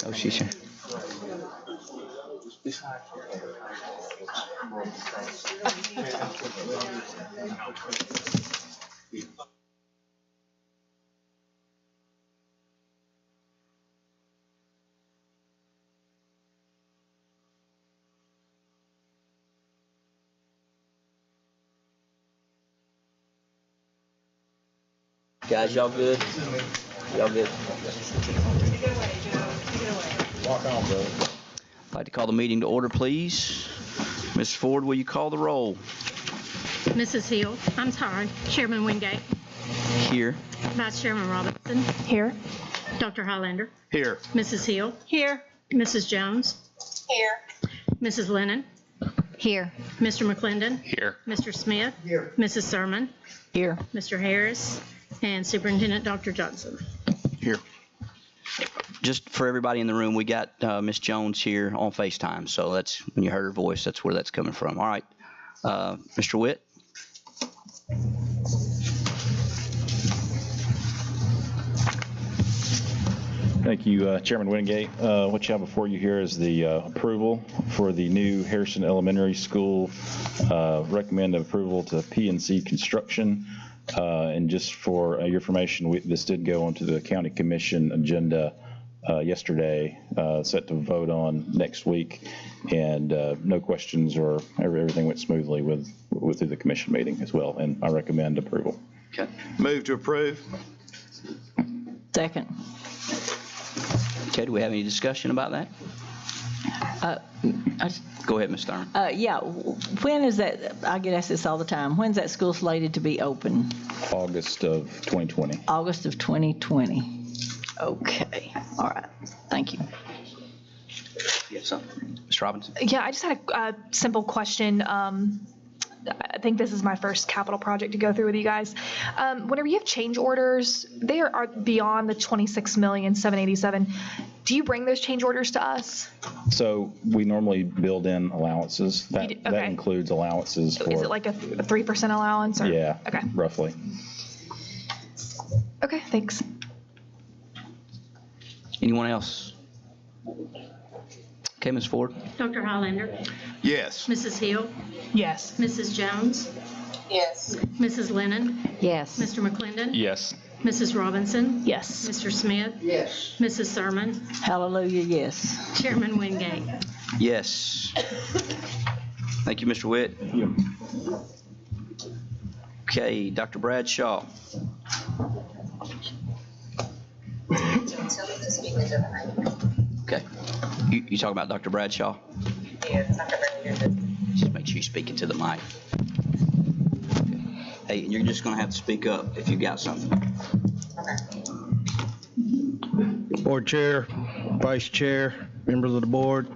Oh, she's here. Guys, y'all good? Y'all good? Walk on, brother. I'd like to call the meeting to order, please. Ms. Ford, will you call the roll? Mrs. Hill, Chairman Wingate. Here. Vice Chairman Robinson. Here. Dr. Highlander. Here. Mrs. Hill. Here. Mrs. Jones. Here. Mrs. Lennon. Here. Mr. McClendon. Here. Mr. Smith. Here. Mrs. Sermon. Here. Mr. Harris. And Superintendent Dr. Johnson. Here. Just for everybody in the room, we got Ms. Jones here on FaceTime, so that's when you heard her voice, that's where that's coming from. All right. Mr. Witt. Thank you, Chairman Wingate. What you have before you here is the approval for the new Harrison Elementary School. Recommend approval to P&C Construction. And just for your information, this did go onto the County Commission agenda yesterday, set to vote on next week, and no questions, or everything went smoothly through the commission meeting as well, and I recommend approval. Okay. Move to approve. Second. Okay, do we have any discussion about that? Go ahead, Ms. Thurman. Yeah, when is that, I get asked this all the time, when's that school slated to be open? August of 2020. August of 2020. Okay, all right, thank you. You have something? Ms. Robinson? Yeah, I just had a simple question. I think this is my first capital project to go through with you guys. Whenever you have change orders, they are beyond the $26,787,000. Do you bring those change orders to us? So we normally build in allowances. That includes allowances for. Is it like a 3% allowance? Or? Yeah, okay. Roughly. Okay, thanks. Anyone else? Okay, Ms. Ford. Dr. Highlander. Yes. Mrs. Hill. Yes. Mrs. Jones. Yes. Mrs. Lennon. Yes. Mr. McClendon. Yes. Mrs. Robinson. Yes. Mr. Smith. Yes. Mrs. Sermon. Hallelujah, yes. Chairman Wingate. Yes. Thank you, Mr. Witt. Okay, Dr. Bradshaw. Okay. You talking about Dr. Bradshaw? Just make sure you speak into the mic. Okay. Hey, and you're just going to have to speak up if you got something. Board Chair, Vice Chair, members of the board,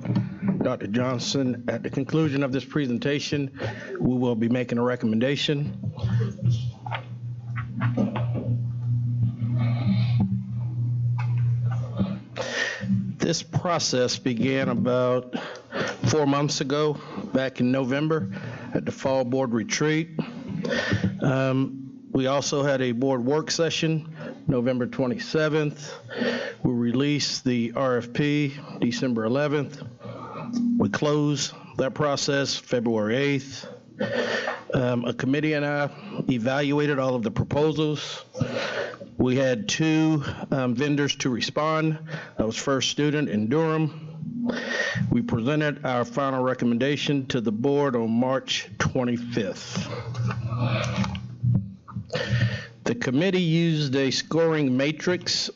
Dr. Johnson, at the conclusion of this presentation, we will be making a recommendation. This process began about 4 months ago, back in November, at the fall board retreat. We also had a board work session, November 27th. We released the RFP, December 11th. We closed that process February 8th. A committee and I evaluated all of the proposals. We had 2 vendors to respond. That was First Student in Durham. We presented our final recommendation to the board on March 25th. The committee used a scoring matrix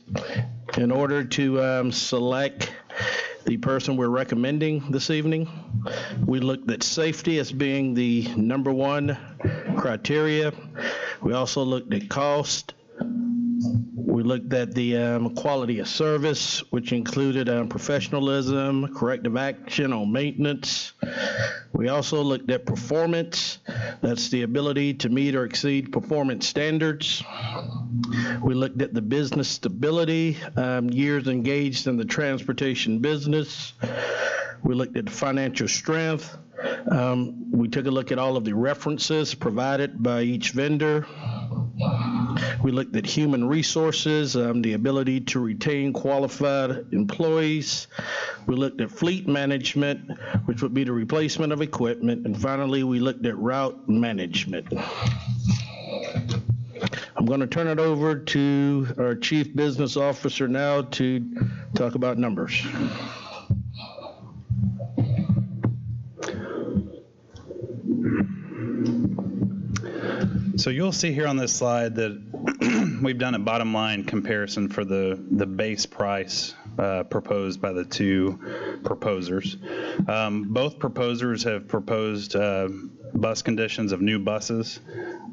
in order to select the person we're recommending this evening. We looked at safety as being the #1 criteria. We also looked at cost. We looked at the quality of service, which included professionalism, corrective action on maintenance. We also looked at performance. That's the ability to meet or exceed performance standards. We looked at the business stability, years engaged in the transportation business. We looked at the financial strength. We took a look at all of the references provided by each vendor. We looked at human resources, the ability to retain qualified employees. We looked at fleet management, which would be the replacement of equipment. And finally, we looked at route management. I'm going to turn it over to our Chief Business Officer now to talk about numbers. So you'll see here on this slide that we've done a bottom line comparison for the base price proposed by the two proposers. Both proposers have proposed bus conditions of new buses.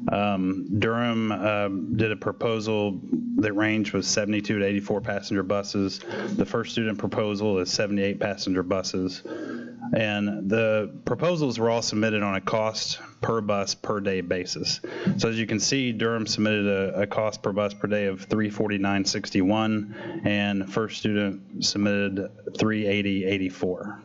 Durham did a proposal that range was 72 to 84 passenger buses. The First Student proposal is 78 passenger buses. And the proposals were all submitted on a cost per bus per day basis. So as you can see, Durham submitted a cost per bus per day of $349.61, and First Student submitted $380.84.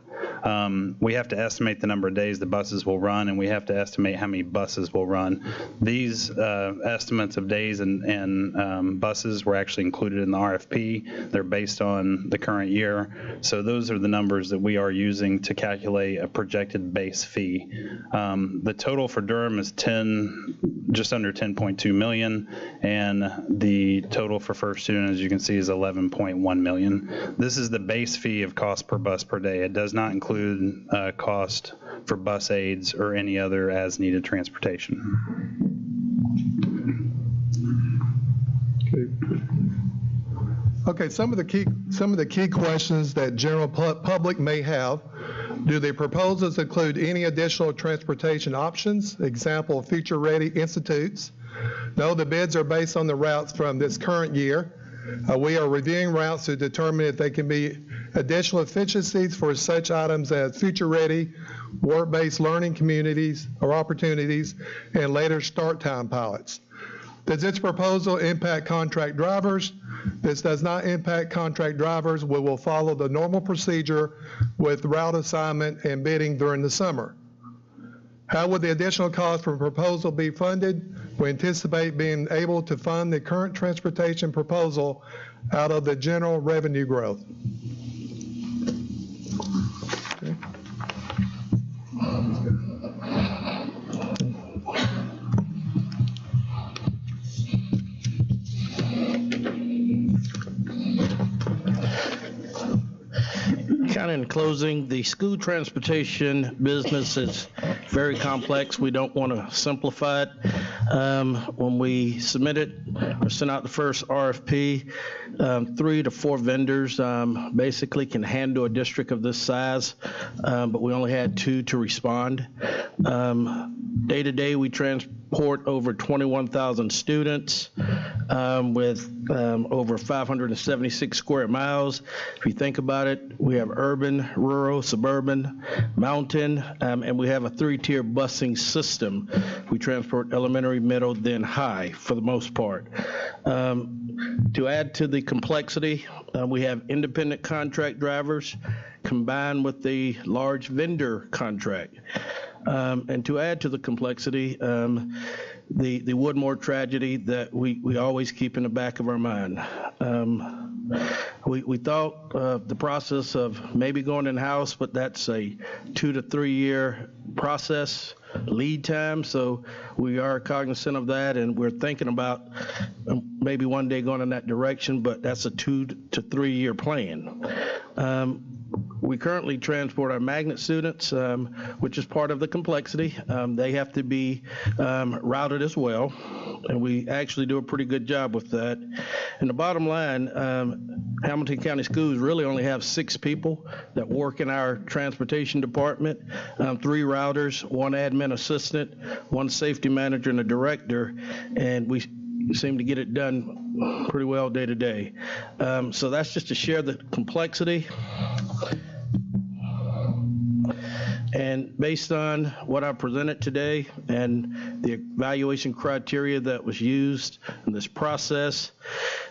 We have to estimate the number of days the buses will run, and we have to estimate how many buses will run. These estimates of days and buses were actually included in the RFP. They're based on the current year. So those are the numbers that we are using to calculate a projected base fee. The total for Durham is just under 10.2 million, and the total for First Student, as you can see, is 11.1 million. This is the base fee of cost per bus per day. It does not include cost for bus aids or any other as-needed transportation. Okay, some of the key questions that general public may have. Do the proposals include any additional transportation options? Example, future-ready institutes. No, the bids are based on the routes from this current year. We are reviewing routes to determine if they can be additional efficiencies for such items as future-ready, work-based learning communities or opportunities, and later start time pilots. Does this proposal impact contract drivers? This does not impact contract drivers. We will follow the normal procedure with route assignment and bidding during the summer. How would the additional cost for proposal be funded? We anticipate being able to fund the current transportation proposal out of the general revenue growth. Okay. Kind of in closing, the school transportation business is very complex. We don't want to simplify it. When we submitted or sent out the first RFP, 3 to 4 vendors basically can handle a district of this size, but we only had 2 to respond. Day to day, we transport over 21,000 students with over 576 square miles. If you think about it, we have urban, rural, suburban, mountain, and we have a 3-tier busing system. We transport elementary, middle, then high for the most part. To add to the complexity, we have independent contract drivers combined with the large vendor contract. And to add to the complexity, the Woodmore tragedy that we always keep in the back of our mind. We thought the process of maybe going in-house, but that's a 2 to 3 year process lead time. So we are cognizant of that, and we're thinking about maybe one day going in that direction, but that's a 2 to 3 year plan. We currently transport our magnet students, which is part of the complexity. They have to be routed as well, and we actually do a pretty good job with that. And the bottom line, Hamilton County Schools really only have 6 people that work in our transportation department, 3 routers, 1 admin assistant, 1 safety manager, and a director, and we seem to get it done pretty well day to day. So that's just to share the complexity. And based on what I presented today and the evaluation criteria that was used in this process,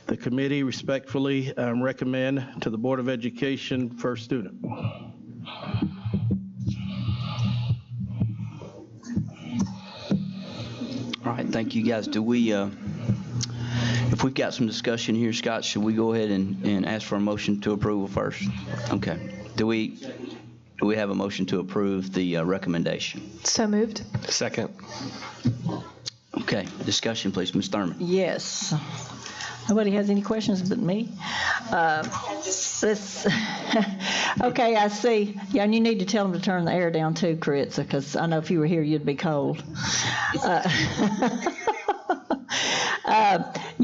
the committee respectfully recommend to the Board of Education First Student. All right, thank you guys. Do we If we've got some discussion here, Scott, should we go ahead and ask for a motion to approval first? Okay. Do we have a motion to approve the recommendation? So moved. Second. Okay, discussion, please. Ms. Thurman. Yes. Nobody has any questions but me? Okay, I see. Yeah, and you need to tell them to turn the air down too, Karitza, because I know if you were here, you'd be cold.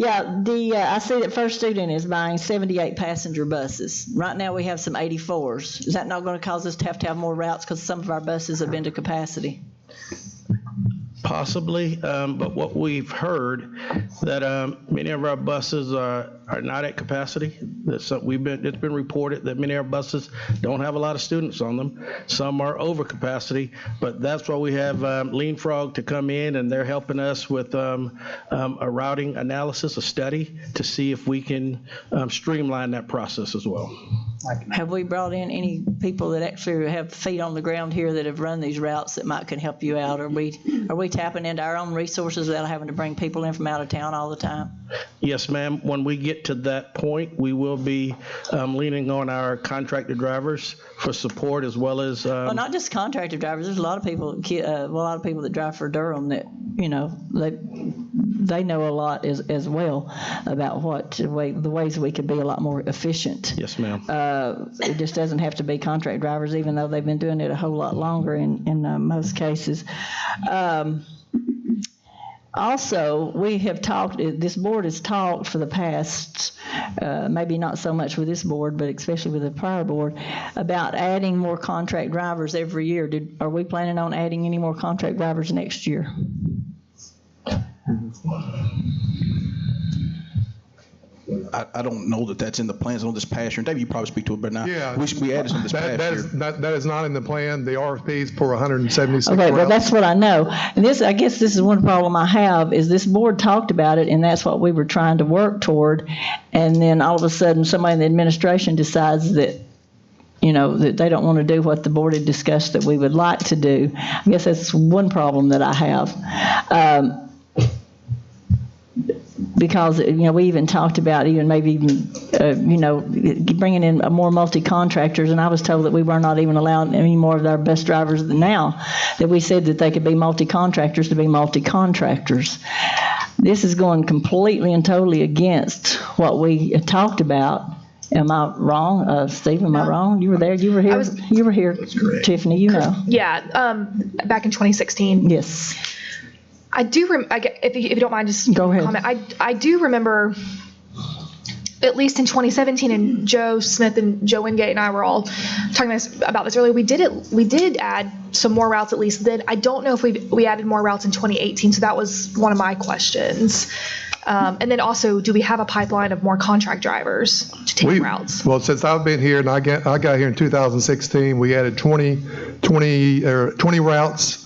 I see that First Student is buying 78 passenger buses. Right now, we have some 84s. Is that not going to cause us to have more routes because some of our buses have been to capacity? Possibly, but what we've heard that many of our buses are not at capacity. It's been reported that many of our buses don't have a lot of students on them. Some are over capacity, but that's why we have Lean Frog to come in, and they're helping us with a routing analysis, a study to see if we can streamline that process as well. Have we brought in any people that actually have feet on the ground here that have run these routes that can help you out? Are we tapping into our own resources without having to bring people in from out of town all the time? Yes, ma'am. When we get to that point, we will be leaning on our contractor drivers for support as well as. Well, not just contractor drivers. There's a lot of people that drive for Durham that they know a lot as well about the ways we could be a lot more efficient. Yes, ma'am. It just doesn't have to be contract drivers, even though they've been doing it a whole lot longer in most cases. Also, this board has talked for the past, maybe not so much with this board, but especially with the prior board, about adding more contract drivers every year. Are we planning on adding any more contract drivers next year? I don't know that that's in the plans on this past year. David, you probably speak to it better now. Yeah. We added some this past year. That is not in the plan. The RFPs for 176 Okay, well, routes. that's what I know. And I guess this is one problem I have, is this board talked about it, and that's what we were trying to work toward. And then all of a sudden, somebody in the administration decides that that they don't want to do what the board had discussed that we would like to do. I guess that's one problem that I have. Because, we even talked about bringing in more multi-contractors, and I was told that we were not even allowing any more of our best drivers now, that we said that they could be multi-contractors to be multi-contractors. This is going completely and totally against what we talked about. Am I wrong? Steve, am I wrong? You were there? You were here? You were here, Tiffany, Yeah, back in 2016. Yes. I do, if you don't mind, just go ahead. Comment. I do remember, at least in 2017, and Joe Smith and Joe Wingate and I were all talking about this earlier. We did add some more routes at least then. I don't know if we added more routes in 2018, so that was one of my questions. And then also, do we have a pipeline of more contract drivers to take routes? Well, since I've been here, and I got here in 2016, we added 20 routes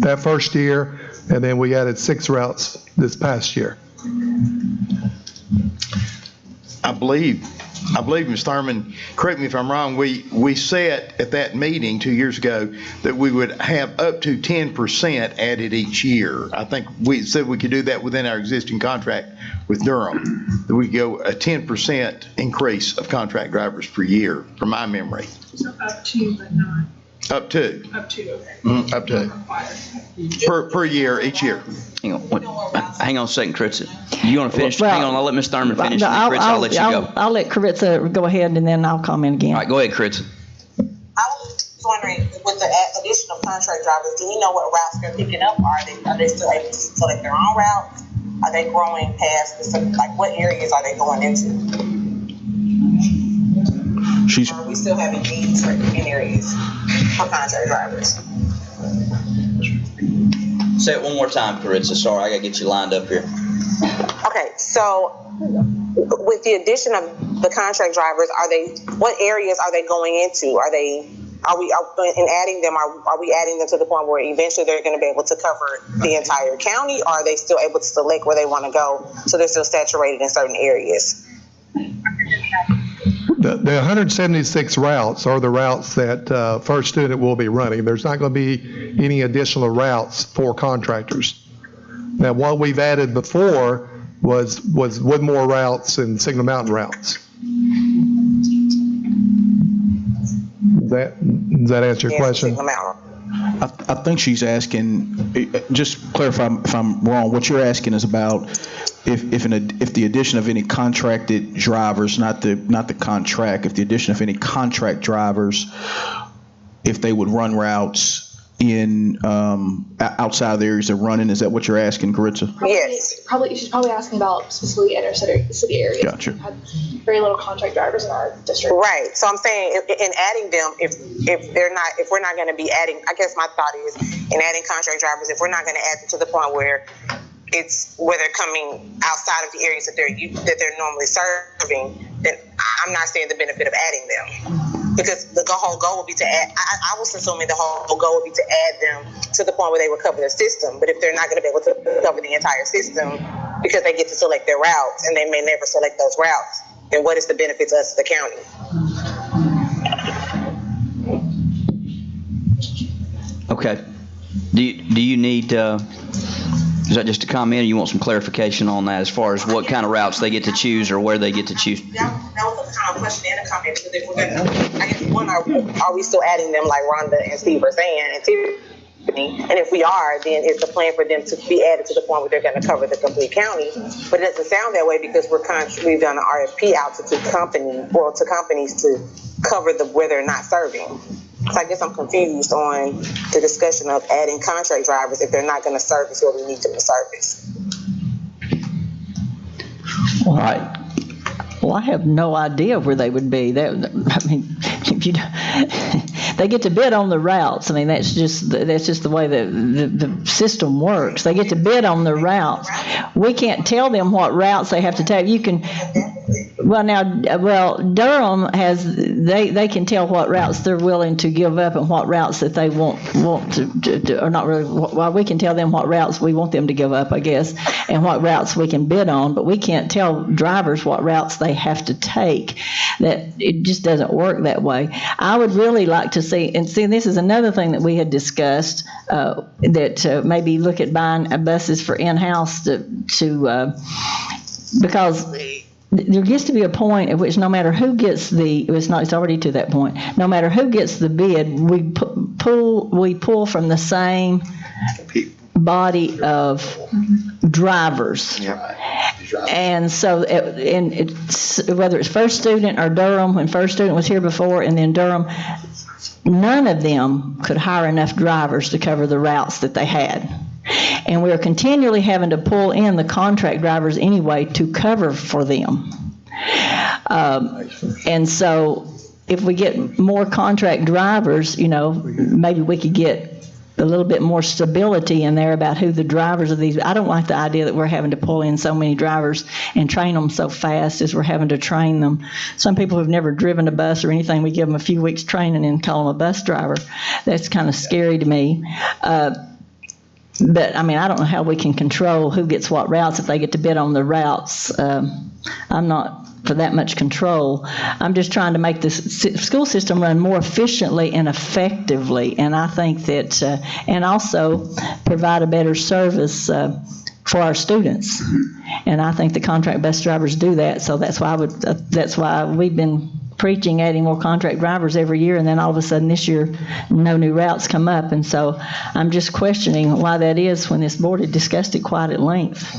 that first year, and then we added 6 routes this past year. I believe, Ms. Thurman, correct me if I'm wrong, we said at that meeting 2 years ago that we would have up to 10% added each year. I think we said we could do that within our existing contract with Durham, that we could go a 10% increase of contract drivers per year, from my memory. So up to, but not. Up to. Up to, okay. Up to. Per year, each year. Hang on a second, Karitza. You want to finish? Hang on, I'll let Ms. Thurman finish. Karitza, I'll let you go. I'll let Karitza go ahead, and then I'll comment again. All right, go ahead, Karitza. I was wondering, with the addition of contract drivers, do we know what routes they're picking up? Are they still able to select their own routes? Are they growing past, what areas are they going into? Or are we still having needs in areas for contract drivers? Say it one more time, Karitza. Sorry, I got to get you lined up here. Okay, so with the addition of the contract drivers, what areas are they going into? Are we adding them to the point where eventually they're going to be able to cover the entire county, or are they still able to select where they want to go, so they're still saturated in certain areas? The 176 routes are the routes that First Student will be running. There's not going to be any additional routes for contractors. Now, what we've added before was Woodmore routes and Signal Mountain routes. Does that answer your question? Signal Mountain. I think she's asking, just clarify if I'm wrong, what you're asking is about if the addition of any contracted drivers, not the contract, if the addition of any contract drivers, if they would run routes in outside of the areas they're running. Is that what you're asking, Caritza? Yes. She's probably asking about specifically inner city areas. Gotcha. We've had very little contract drivers in our district. Right. So I'm saying in adding them, if we're not going to be adding, I guess my thought is in adding contract drivers, if we're not going to add them to the point where they're coming outside of the areas that they're normally serving, then I'm not seeing the benefit of adding them. Because the whole goal would be to add, I was assuming the whole goal would be to add them to the point where they would cover the system. But if they're not going to be able to cover the entire system because they get to select their routes and they may never select those routes, then what is the benefit to us as the county? Okay. Do you need, is that just a comment, or you want some clarification on that as far as what kind of routes they get to choose or where they get to choose? That was a kind of question and a comment, because if we're going to, I guess, one, are we still adding them like Rhonda and Steve are saying, and Tiffany? And if we are, then it's the plan for them to be added to the point where they're going to cover the complete county. But it doesn't sound that way because we've done an RFP out to companies to cover where they're not serving. So I guess I'm confused on the discussion of adding contract drivers if they're not going to service where we need them to service. All right. Well, I have no idea where they would be. They get to bid on the routes. I mean, that's just the way the system works. They get to bid on the routes. We can't tell them what routes they have to take. You can. Durham has. They can tell what routes they're willing to give up and what routes that they want to or not really. Well, we can tell them what routes we want them to give up, I guess, and what routes we can bid on. But we can't tell drivers what routes they have to take. That it just doesn't work that way. I would really like to see, and this is another thing that we had discussed, that maybe look at buying buses for in-house because there gets to be a point at which no matter who gets it's already to that point, no matter who gets the bid, we pull from the same body of drivers. Yep. And so, whether it's First Student or Durham, when First Student was here before, and then Durham, none of them could hire enough drivers to cover the routes that they had. And we are continually having to pull in the contract drivers anyway to cover for them. And so, if we get more contract drivers, maybe we could get a little bit more stability in there about who the drivers of these. I don't like the idea that we're having to pull in so many drivers and train them so fast as we're having to train them. Some people who've never driven a bus or anything, we give them a few weeks training and call them a bus driver. That's kind of scary to me. But I mean, I don't know how we can control who gets what routes if they get to bid on the routes. I'm not for that much control. I'm just trying to make the school system run more efficiently and effectively, and I think that, and also provide a better service for our students. And I think the contract bus drivers do that. So that's why we've been preaching adding more contract drivers every year, and then all of a sudden this year no new routes come up. And so I'm just questioning why that is when this board had discussed it quite at length.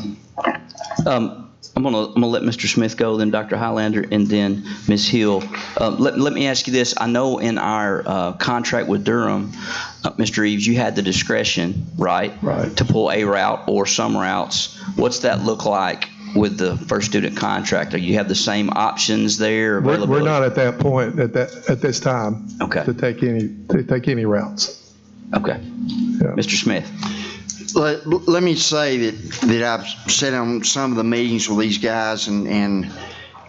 I'm gonna let Mr. Smith go, then Dr. Highlander, and then Ms. Hill. Let me ask you this. I know in our contract with Durham, Mr. Eves, you had the discretion, right, to pull a route or some routes. What's that look like with the First Student contract? You have the same options there? We're not at that point at this time. Okay. To take any routes. Okay. Yeah. Mr. Smith. Let me say that I've sat on some of the meetings with these guys, and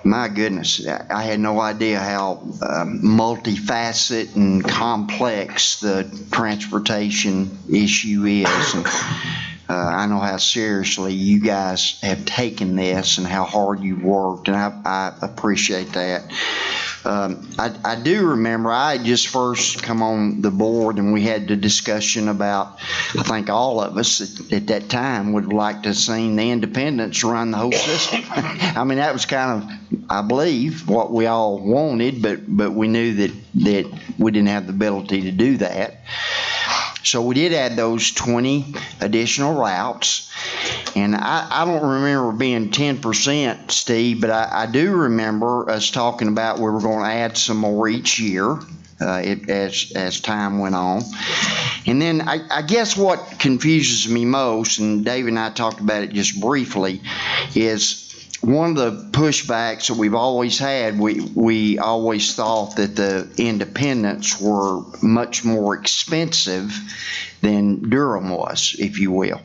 my goodness, I had no idea how multifaceted and complex the transportation issue is. And I know how seriously you guys have taken this and how hard you worked, and I appreciate that. I do remember I had just first come on the board and we had the discussion about, I think all of us at that time would like to have seen the independents run the whole system. I mean, that was kind of, I believe, what we all wanted, but we knew that we didn't have the ability to do that. So we did add those 20 additional routes. And I don't remember being 10%, Steve, but I do remember us talking about we were going to add some more each year as time went on. And then I guess what confuses me most, and Dave and I talked about it just briefly, is one of the pushbacks that we've always had, we always thought that the independents were much more expensive than Durham was, if you will,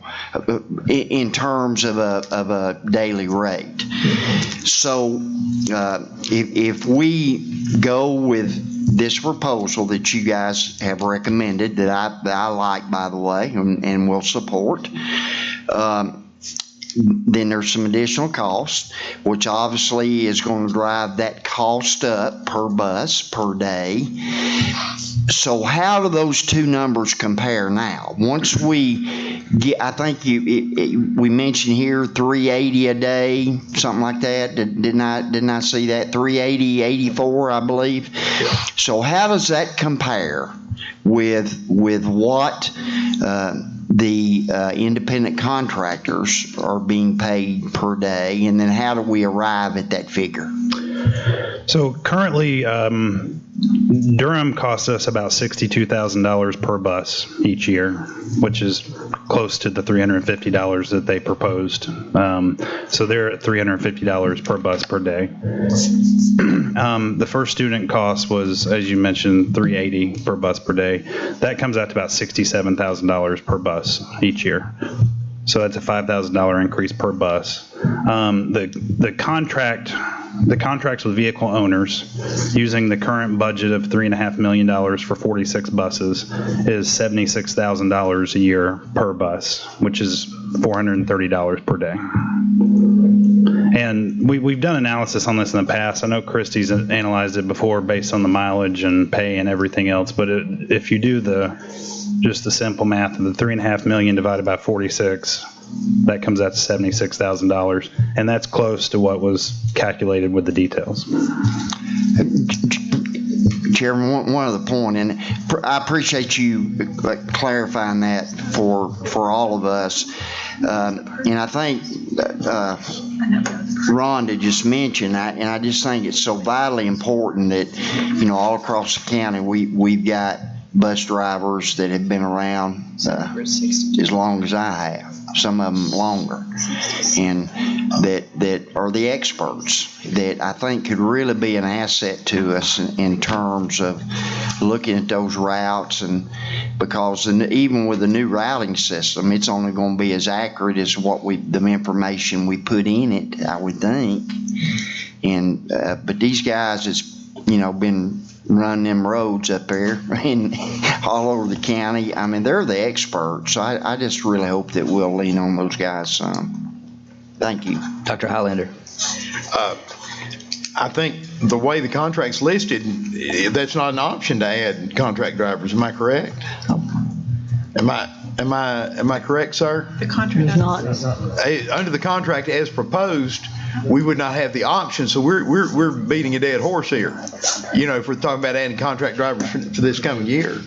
in terms of a daily rate. So if we go with this proposal that you guys have recommended, that I like, by the way, and will support, then there's some additional cost, which obviously is going to drive that cost up per bus per day. So how do those two numbers compare now? Once we get, I think we mentioned here 380 a day, something like that. Didn't I see that? 380, 84, I believe. So how does that compare with what the independent contractors are being paid per day, and then how do we arrive at that figure? So currently, Durham costs us about $62,000 per bus each year, which is close to the $350 that they proposed. So they're at $350 per bus per day. The first student cost was, as you mentioned, $380 per bus per day. That comes out to about $67,000 per bus each year. So that's a $5,000 increase per bus. The contracts with vehicle owners using the current budget of $3.5 million for 46 buses is $76,000 a year per bus, which is $430 per day. And we've done analysis on this in the past. I know Christie's analyzed it before based on the mileage and pay and everything else, but if you do just the simple math of the $3.5 million divided by 46, that comes out to $76,000, and that's close to what was calculated with the details. Chairman, one other point, and I appreciate you clarifying that for all of us. And I think Rhonda just mentioned, and I just think it's so vitally important that, all across the county, we've got bus drivers that have been around as long as I have, some of them longer, and that are the experts that I think could really be an asset to us in terms of looking at those routes, and because even with the new routing system, it's only going to be as accurate as the information we put in it, I would think. And but these guys has been running them roads up there and all over the county. I mean, they're the experts. So I just really hope that we'll lean on those guys some. Thank you. Dr. Highlander. I think the way the contract's listed, that's not an option to add contract drivers. Am I correct? Am I correct, sir? The contract It's not. Under the contract as proposed, we would not have the option, so we're beating a dead horse here. If we're talking about adding contract drivers for this coming year.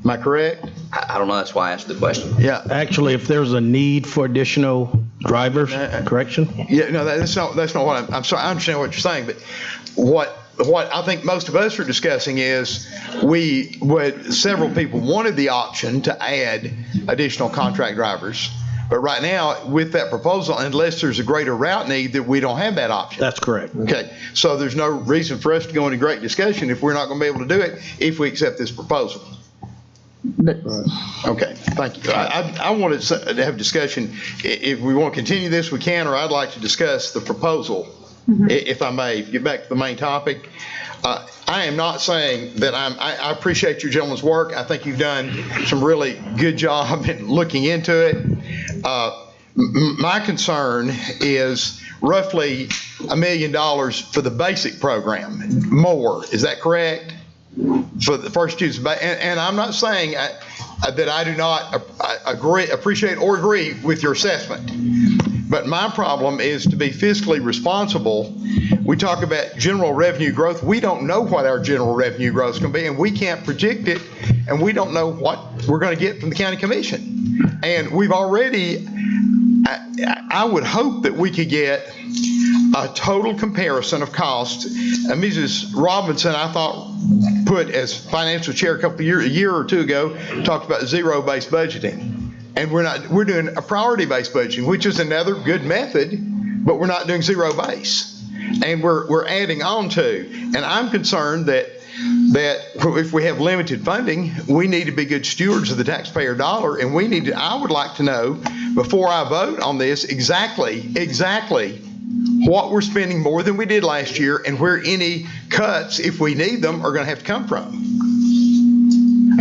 Am I correct? I don't know. That's why I asked the question. Yeah. Actually, if there's a need for additional drivers, correction? Yeah, no, that's not what I'm sorry. I understand what you're saying, but what I think most of us are discussing is several people wanted the option to add additional contract drivers. But right now, with that proposal, unless there's a greater route need, that we don't have that option. That's correct. Okay, so there's no reason for us to go into great discussion if we're not going to be able to do it if we accept this proposal. But Okay, thank you. I wanted to have discussion. If we want to continue this, we can, or I'd like to discuss the proposal, if I may. Get back to the main topic. I am not saying that I appreciate your gentlemen's work. I think you've done some really good job in looking into it. My concern is roughly $1 million for the basic program, more. Is that correct? For the first students, and I'm not saying that I do not appreciate or agree with your assessment, but my problem is to be fiscally responsible. We talk about general revenue growth. We don't know what our general revenue growth is going to be, and we can't predict it, and we don't know what we're going to get from the county commission. And we've already, I would hope that we could get a total comparison of costs. Mrs. Robinson, I thought, put as financial chair a year or two ago, talked about zero-based budgeting. And we're doing a priority-based budgeting, which is another good method, but we're not doing zero-base. And we're adding on to. And I'm concerned that if we have limited funding, we need to be good stewards of the taxpayer dollar, and I would like to know, before I vote on this, exactly what we're spending more than we did last year, and where any cuts, if we need them, are going to have to come from.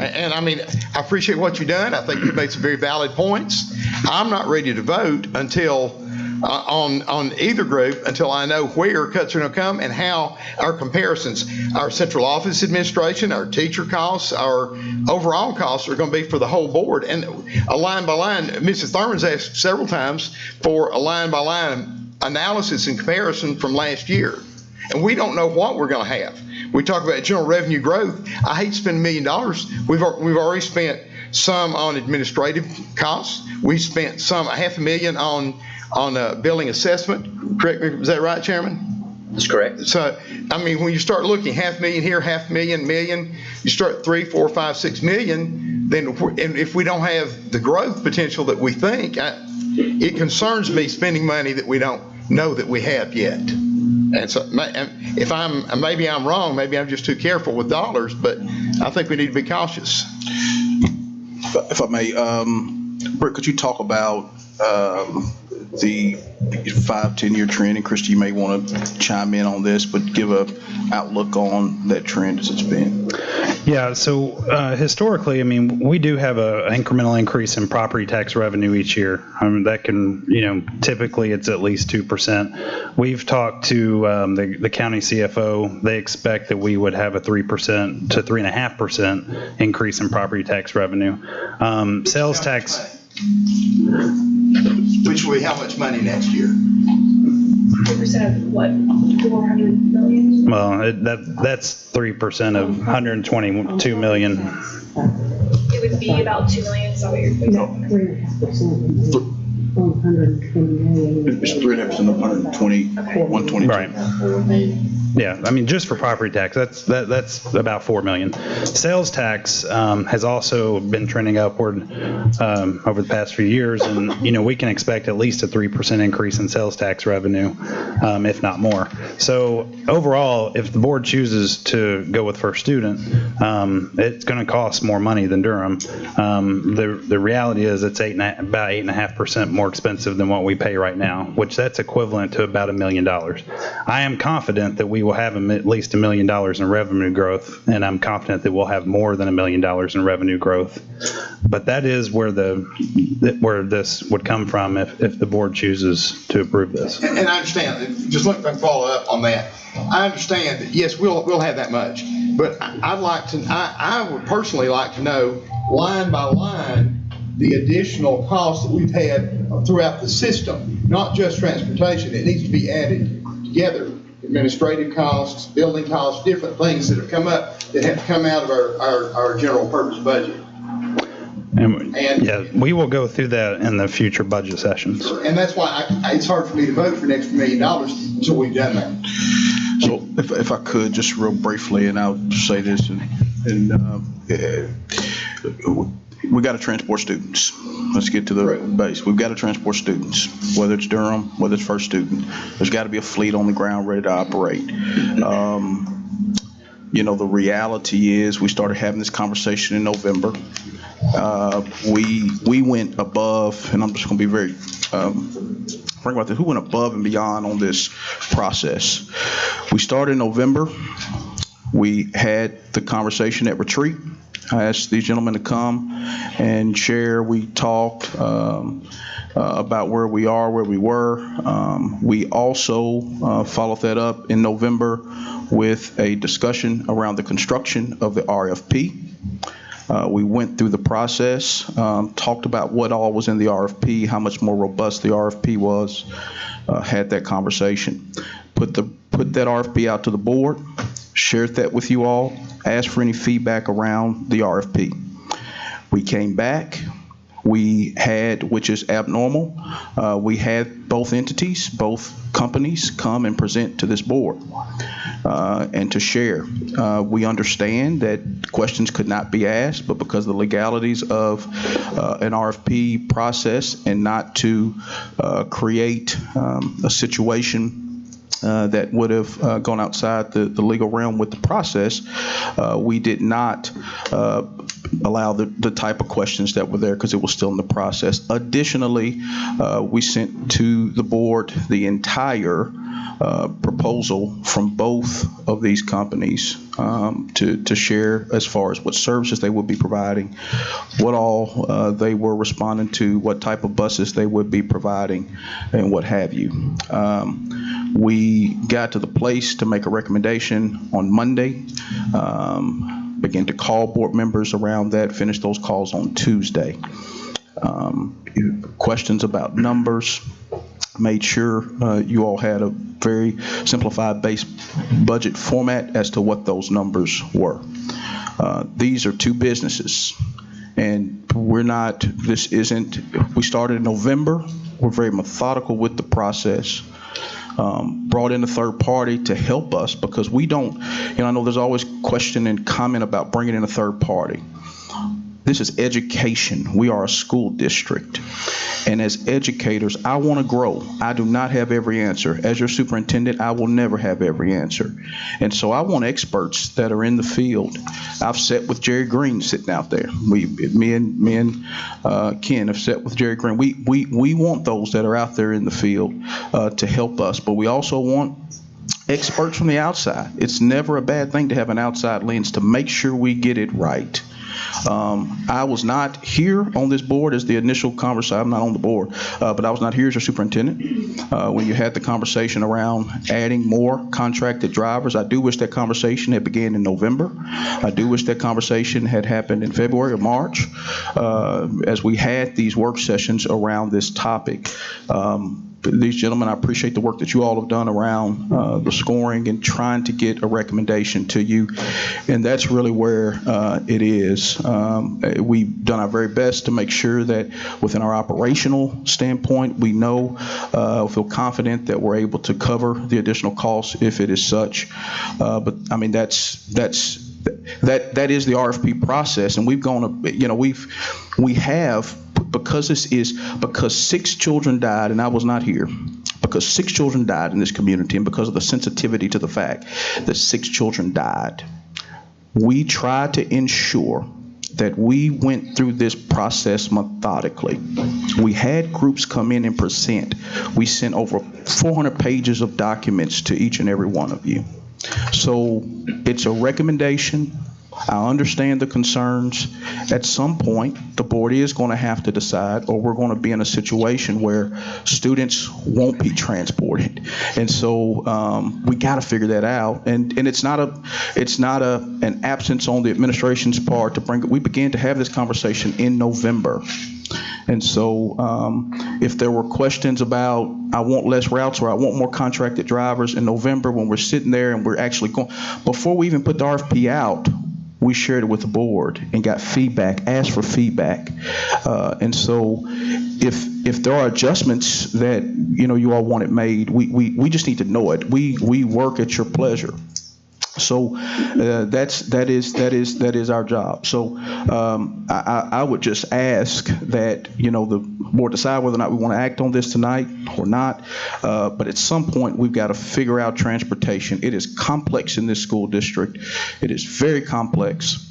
And I mean, I appreciate what you've done. I think you've made some very valid points. I'm not ready to vote until on either group until I know where cuts are going to come and how our comparisons, our central office administration, our teacher costs, our overall costs are going to be for the whole board. And a line by line, Mrs. Thurman's asked several times for a line by line analysis and comparison from last year. And we don't know what we're going to have. We talk about general revenue growth. I hate spending $1 million. We've already spent some on administrative costs. We spent some $500,000 on billing assessment. Correct me, is that right, Chairman? That's correct. So, I mean, when you start looking $500,000 here, $500,000, million, you start 3, 4, 5, 6 million. Then, and if we don't have the growth potential that we think, it concerns me spending money that we don't know that we have yet. And so, maybe I'm wrong, maybe I'm just too careful with dollars, but I think we need to be cautious. If I may, Britt, could you talk about the 5-10-year trend? And Christy, you may want to chime in on this, but give a outlook on that trend as it's been. Yeah, so historically, I mean, we do have an incremental increase in property tax revenue each year. I mean, that can, typically it's at least 2%. We've talked to the county CFO. They expect that we would have a 3% to 3.5% increase in property tax revenue. Sales tax. Which will be how much money next year? 3% of what, 400 million? Well, that's 3% of 122 million. It would be about 2 million, is that what you're thinking? No. 3.5% on 120 million. It's 3.5% of 122. Right. Yeah, I mean, just for property tax, that's about 4 million. Sales tax has also been trending upward over the past few years, and we can expect at least a 3% increase in sales tax revenue, if not more. So overall, if the board chooses to go with First Student, it's going to cost more money than Durham. The reality is it's about 8.5% more expensive than what we pay right now, which that's equivalent to about $1 million. I am confident that we will have at least $1 million in revenue growth, and I'm confident that we'll have more than $1 million in revenue growth. But that is where this would come from if the board chooses to approve this. And I understand. Just let me follow up on that. I understand that yes, we'll have that much, but I would personally like to know line by line the additional costs that we've had throughout the system, not just transportation. It needs to be added together. Administrative costs, building costs, different things that have come up that have come out of our general purpose budget. And yeah, we will go through that in the future budget sessions. And that's why it's hard for me to vote for an extra $1 million until we've done that. So if I could, just real briefly, and I'll say this, we got to transport students. Let's get to the base. We've got to transport students, whether it's Durham, whether it's First Student. There's got to be a fleet on the ground ready to operate. The reality is we started having this conversation in November. We went above, and I'm just going to be very frank about this, who went above and beyond on this process. We started in November. We had the conversation at retreat. I asked these gentlemen to come and share. We talked about where we are, where we were. We also followed that up in November with a discussion around the construction of the RFP. We went through the process, talked about what all was in the RFP, how much more robust the RFP was, had that conversation. Put that RFP out to the board, shared that with you all, asked for any feedback around the RFP. We came back. We had, which is abnormal, we had both entities, both companies come and present to this board and to share. We understand that questions could not be asked, but because of the legalities of an RFP process and not to create a situation that would have gone outside the legal realm with the process, we did not allow the type of questions that were there because it was still in the process. Additionally, we sent to the board the entire proposal from both of these companies to share as far as what services they would be providing, what all they were responding to, what type of buses they would be providing, and what have you. We got to the place to make a recommendation on Monday, began to call board members around that, finished those calls on Tuesday. Questions about numbers, made sure you all had a very simplified base budget format as to what those numbers were. These are two businesses, and we started in November. We're very methodical with the process. Brought in a third party to help us because we don't, I know there's always question and comment about bringing in a third party. This is education. We are a school district. And as educators, I want to grow. I do not have every answer. As your superintendent, I will never have every answer. And so I want experts that are in the field. I've sat with Jerry Green sitting out there. Me and Ken have sat with Jerry Green. We want those that are out there in the field to help us, but we also want experts from the outside. It's never a bad thing to have an outside lens to make sure we get it right. I was not here on this board as the initial conversation. I'm not on the board, but I was not here as your superintendent when you had the conversation around adding more contracted drivers. I do wish that conversation had began in November. I do wish that conversation had happened in February or March as we had these work sessions around this topic. These gentlemen, I appreciate the work that you all have done around the scoring and trying to get a recommendation to you, and that's really where it is. We've done our very best to make sure that within our operational standpoint, we know, feel confident that we're able to cover the additional costs if it is such. But I mean, that is the RFP process, and we've gone, we have, because 6 children died, and I was not here, because 6 children died in this community, and because of the sensitivity to the fact that 6 children died, we tried to ensure that we went through this process methodically. We had groups come in and present. We sent over 400 pages of documents to each and every one of you. So it's a recommendation. I understand the concerns. At some point, the board is going to have to decide, or we're going to be in a situation where students won't be transported. And so we got to figure that out. And it's not an absence on the administration's part to bring it. We began to have this conversation in November. And so if there were questions about, I want less routes or I want more contracted drivers in November, when we're sitting there and we're actually going, before we even put the RFP out, we shared it with the board and got feedback, asked for feedback. And so if there are adjustments that, you all want it made, we just need to know it. We work at your pleasure. So that is our job. So I would just ask that the board decide whether or not we want to act on this tonight or not. But at some point we've got to figure out transportation. It is complex in this school district. It is very complex.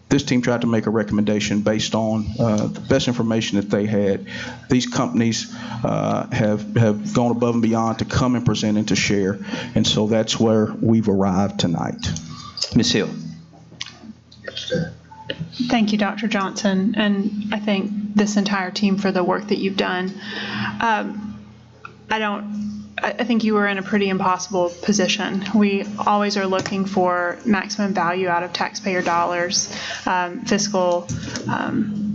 This team tried to make a recommendation based on the best information that they had. These companies have gone above and beyond to come and present and to share, and so that's where we've arrived tonight. Ms. Hill. Thank you, Dr. Johnson, and I thank this entire team for the work that you've done. I think you were in a pretty impossible position. We always are looking for maximum value out of taxpayer dollars, fiscal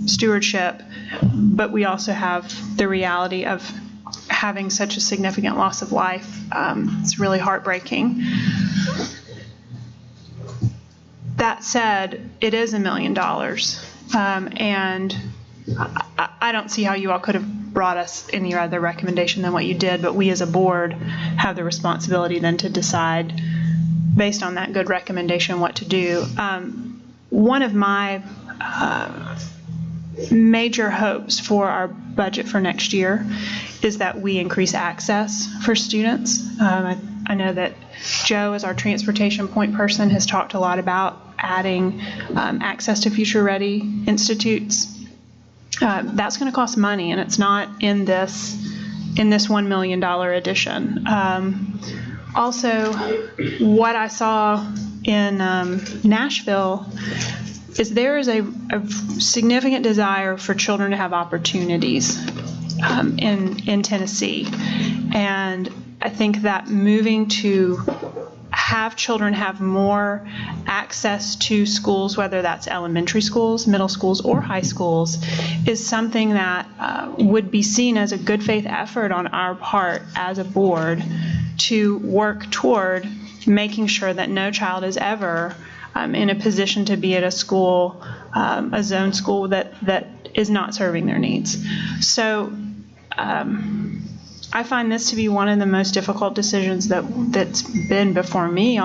stewardship, but we also have the reality of having such a significant loss of life. It's really heartbreaking. That said, it is $1 million, and I don't see how you all could have brought us any other recommendation than what you did, but we as a board have the responsibility then to decide based on that good recommendation what to do. One of my major hopes for our budget for next year is that we increase access for students. I know that Joe, as our transportation point person, has talked a lot about adding access to future-ready institutes. That's going to cost money, and it's not in this $1 million addition. Also, what I saw in Nashville is there is a significant desire for children to have opportunities in Tennessee, and I think that moving to have children have more access to schools, whether that's elementary schools, middle schools, or high schools, is something that would be seen as a good faith effort on our part as a board to work toward making sure that no child is ever in a position to be at a school, a zone school that is not serving their needs. So I find this to be one of the most difficult decisions that's been before me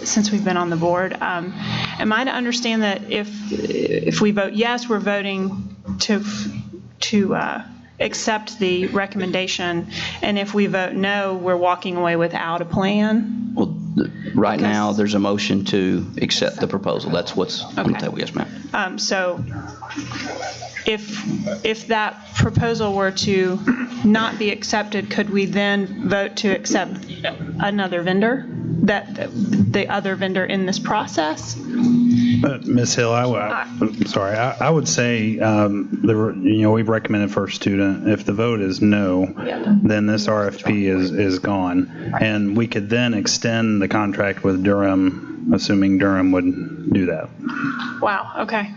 since we've been on the board. Am I to understand that if we vote yes, we're voting to accept the recommendation, and if we vote no, we're walking away without a plan? Well, right now, there's a motion to accept the proposal. That's what's on the table. Yes, ma'am. So if that proposal were to not be accepted, could we then vote to accept another vendor, the other vendor in this process? Ms. Hill, I would say, we've recommended first student. If the vote is no, then this RFP is gone. And we could then extend the contract with Durham, assuming Durham would do that. Wow, okay.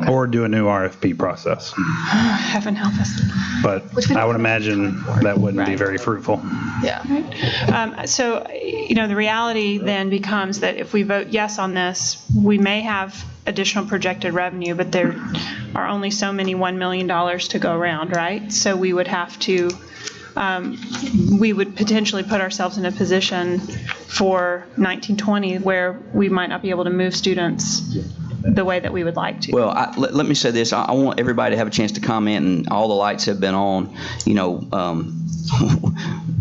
Or do a new RFP process. Heaven help us. But I would imagine that wouldn't be very fruitful. Yeah. So, the reality then becomes that if we vote yes on this, we may have additional projected revenue, but there are only so many $1 million to go around, right? So we would have to, we would potentially put ourselves in a position for 1920 where we might not be able to move students the way that we would like to. Well, let me say this. I want everybody to have a chance to comment, and all the lights have been on.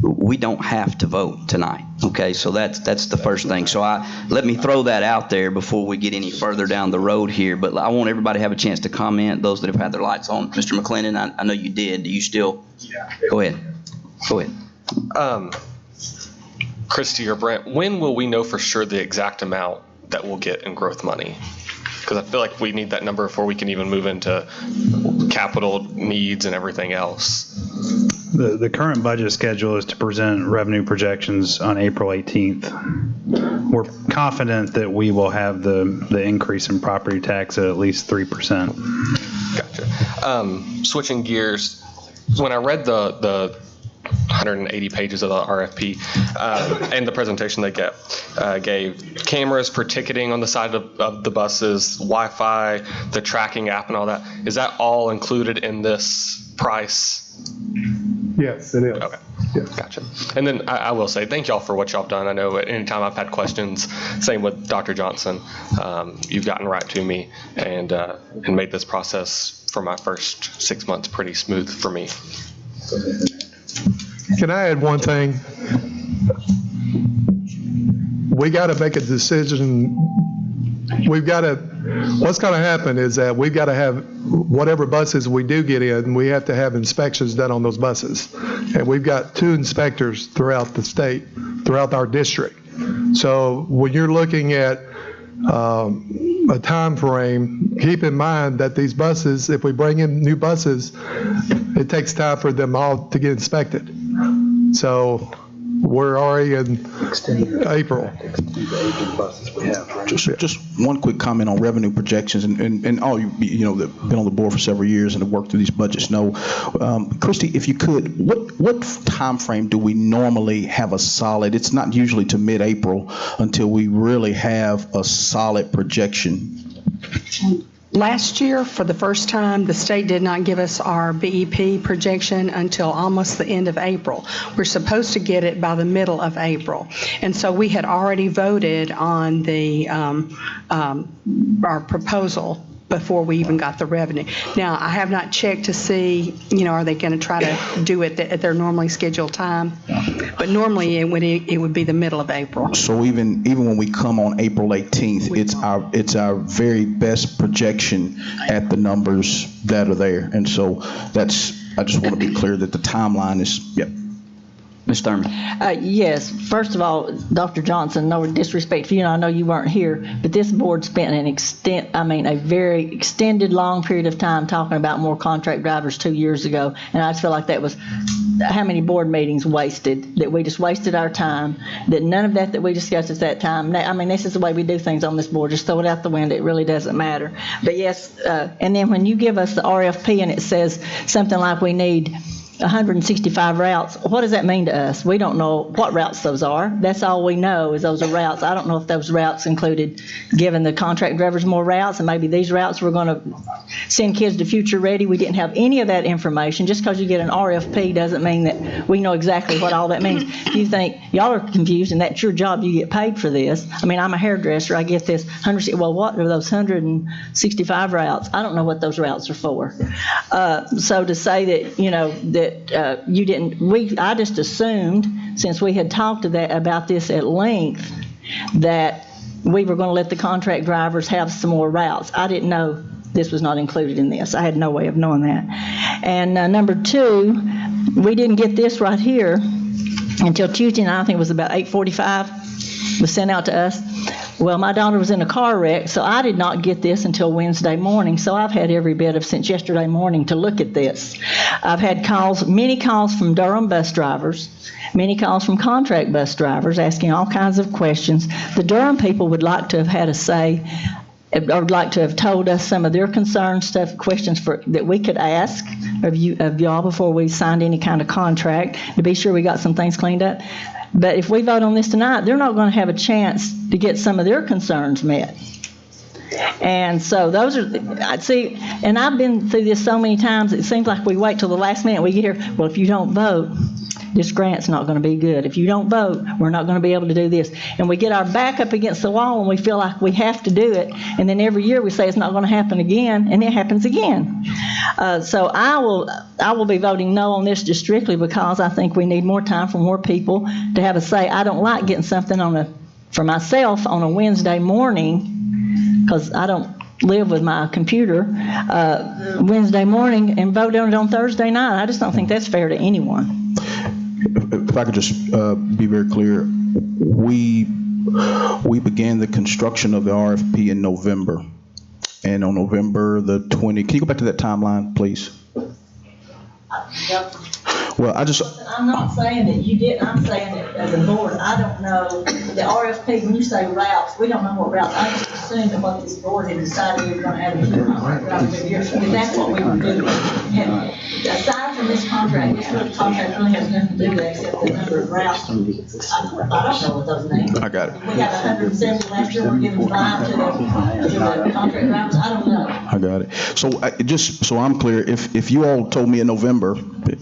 We don't have to vote tonight, okay? So that's the first thing. So let me throw that out there before we get any further down the road here. But I want everybody to have a chance to comment, those that have had their lights on. Mr. McClendon, I know you did. Do you still? Yeah. Go ahead. Christy or Brent, when will we know for sure the exact amount that we'll get in growth money? Because I feel like we need that number before we can even move into capital needs and everything else. The current budget schedule is to present revenue projections on April 18th. We're confident that we will have the increase in property tax at least 3%. Gotcha. Switching gears, when I read the 180 pages of the RFP and the presentation they gave, cameras for ticketing on the side of the buses, Wi-Fi, the tracking app and all that, is that all included in this price? Yes, it is. Okay. Yes. Gotcha. And then I will say thank y'all for what y'all have done. I know at any time I've had questions, same with Dr. Johnson, you've gotten right to me and made this process for my first 6 months pretty smooth for me. Can I add one thing? We got to make a decision. What's going to happen is that we've got to have whatever buses we do get in, we have to have inspections done on those buses. And we've got 2 inspectors throughout the state, throughout our district. So when you're looking at a time frame, keep in mind that these buses, if we bring in new buses, it takes time for them all to get inspected. So we're already in April. Just one quick comment on revenue projections, and all you that have been on the board for several years and have worked through these budgets know. Christy, if you could, what time frame do we normally have a solid? It's not usually to mid-April until we really have a solid projection. Last year, for the first time, the state did not give us our BEP projection until almost the end of April. We're supposed to get it by the middle of April. And so we had already voted on the our proposal before we even got the revenue. Now, I have not checked to see, are they going to try to do it at their normally scheduled time? But normally it would be the middle of April. So even when we come on April 18th, it's our very best projection at the numbers that are there. And so I just want to be clear that the timeline is, yep. Ms. Thurman. Yes. First of all, Dr. Johnson, no disrespect for you, I know you weren't here, but this board spent a very extended, long period of time talking about more contract drivers 2 years ago, and I just feel like that was how many board meetings wasted, that we just wasted our time, that none of that we discussed at that time. This is the way we do things on this board. Just throw it out the window. It really doesn't matter. But yes, and then when you give us the RFP and it says something like we need 165 routes. What does that mean to us? We don't know what routes those are. That's all we know is those are routes. I don't know if those routes included giving the contract drivers more routes, and maybe these routes we're going to send kids to future ready. We didn't have any of that information. Just because you get an RFP doesn't mean that we know exactly what all that means. If you think y'all are confused and that's your job, you get paid for this. I'm a hairdresser. I get this 100. Well, what are those 165 routes? I don't know what those routes are for. So to say that, that you didn't, I just assumed, since we had talked about this at length, that we were going to let the contract drivers have some more routes. I didn't know this was not included in this. I had no way of knowing that. And number two, we didn't get this right here until Tuesday night. I think it was about 8:45. Was sent out to us. Well, my daughter was in a car wreck, so I did not get this until Wednesday morning. So I've had every bit of since yesterday morning to look at this. I've had many calls from Durham bus drivers, many calls from contract bus drivers asking all kinds of questions. The Durham people would like to have had a say, or would like to have told us some of their concerns, questions that we could ask of y'all before we signed any kind of contract to be sure we got some things cleaned up. But if we vote on this tonight, they're not going to have a chance to get some of their concerns met. And so those are, I'd see, and I've been through this so many times, it seems like we wait till the last minute, we get here, well, if you don't vote, this grant's not going to be good. If you don't vote, we're not going to be able to do this. And we get our back up against the wall and we feel like we have to do it. And then every year we say it's not going to happen again, and it happens again. So I will be voting no on this just strictly because I think we need more time for more people to have a say. I don't like getting something for myself on a Wednesday morning because I don't live with my computer Wednesday morning and vote on it on Thursday night. I just don't think that's fair to anyone. If I could just be very clear, we began the construction of the RFP in November. And on November the 20th, can you go back to that timeline, please? Well, I'm not saying that you did. I'm saying that as a board, I don't know the RFP. When you say routes, we don't know what routes. I just assumed that what this board had decided we were going to have a new contract routes every year. So that's what we were doing. And aside from this contract, this contract really has nothing to do with that except the number of routes. I don't know what those mean. I got it. We got 170 last year. We're giving 5 to the contract routes. I don't know. I got it. So just so I'm clear, if you all told me in November,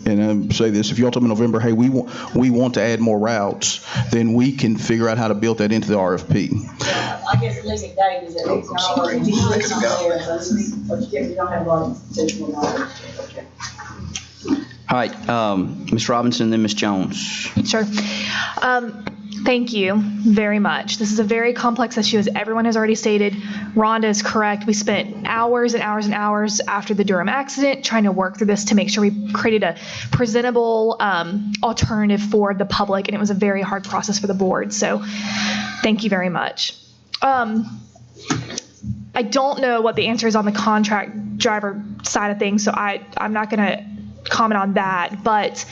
and I say this, if you all told me in November, hey, we want to add more routes, then we can figure out how to build that into the RFP. I guess the legal date is that it's not there, but you don't have a lot of additional knowledge. All right, Ms. Robinson, then Ms. Jones. Sure. Thank you very much. This is a very complex issue, as everyone has already stated. Rhonda is correct. We spent hours and hours and hours after the Durham accident trying to work through this to make sure we created a presentable alternative for the public, and it was a very hard process for the board. So thank you very much. I I don't know what the answer is on the contract driver side of things, so I'm not going to comment on that. But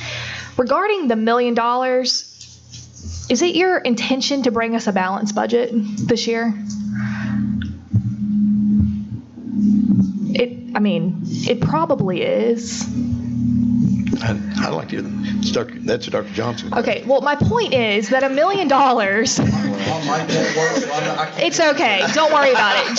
regarding the $1 million, is it your intention to bring us a balanced budget this year? It probably is. I'd like to. That's Dr. Johnson. Okay, well, my point is that $1 million. It's okay. Don't worry about it.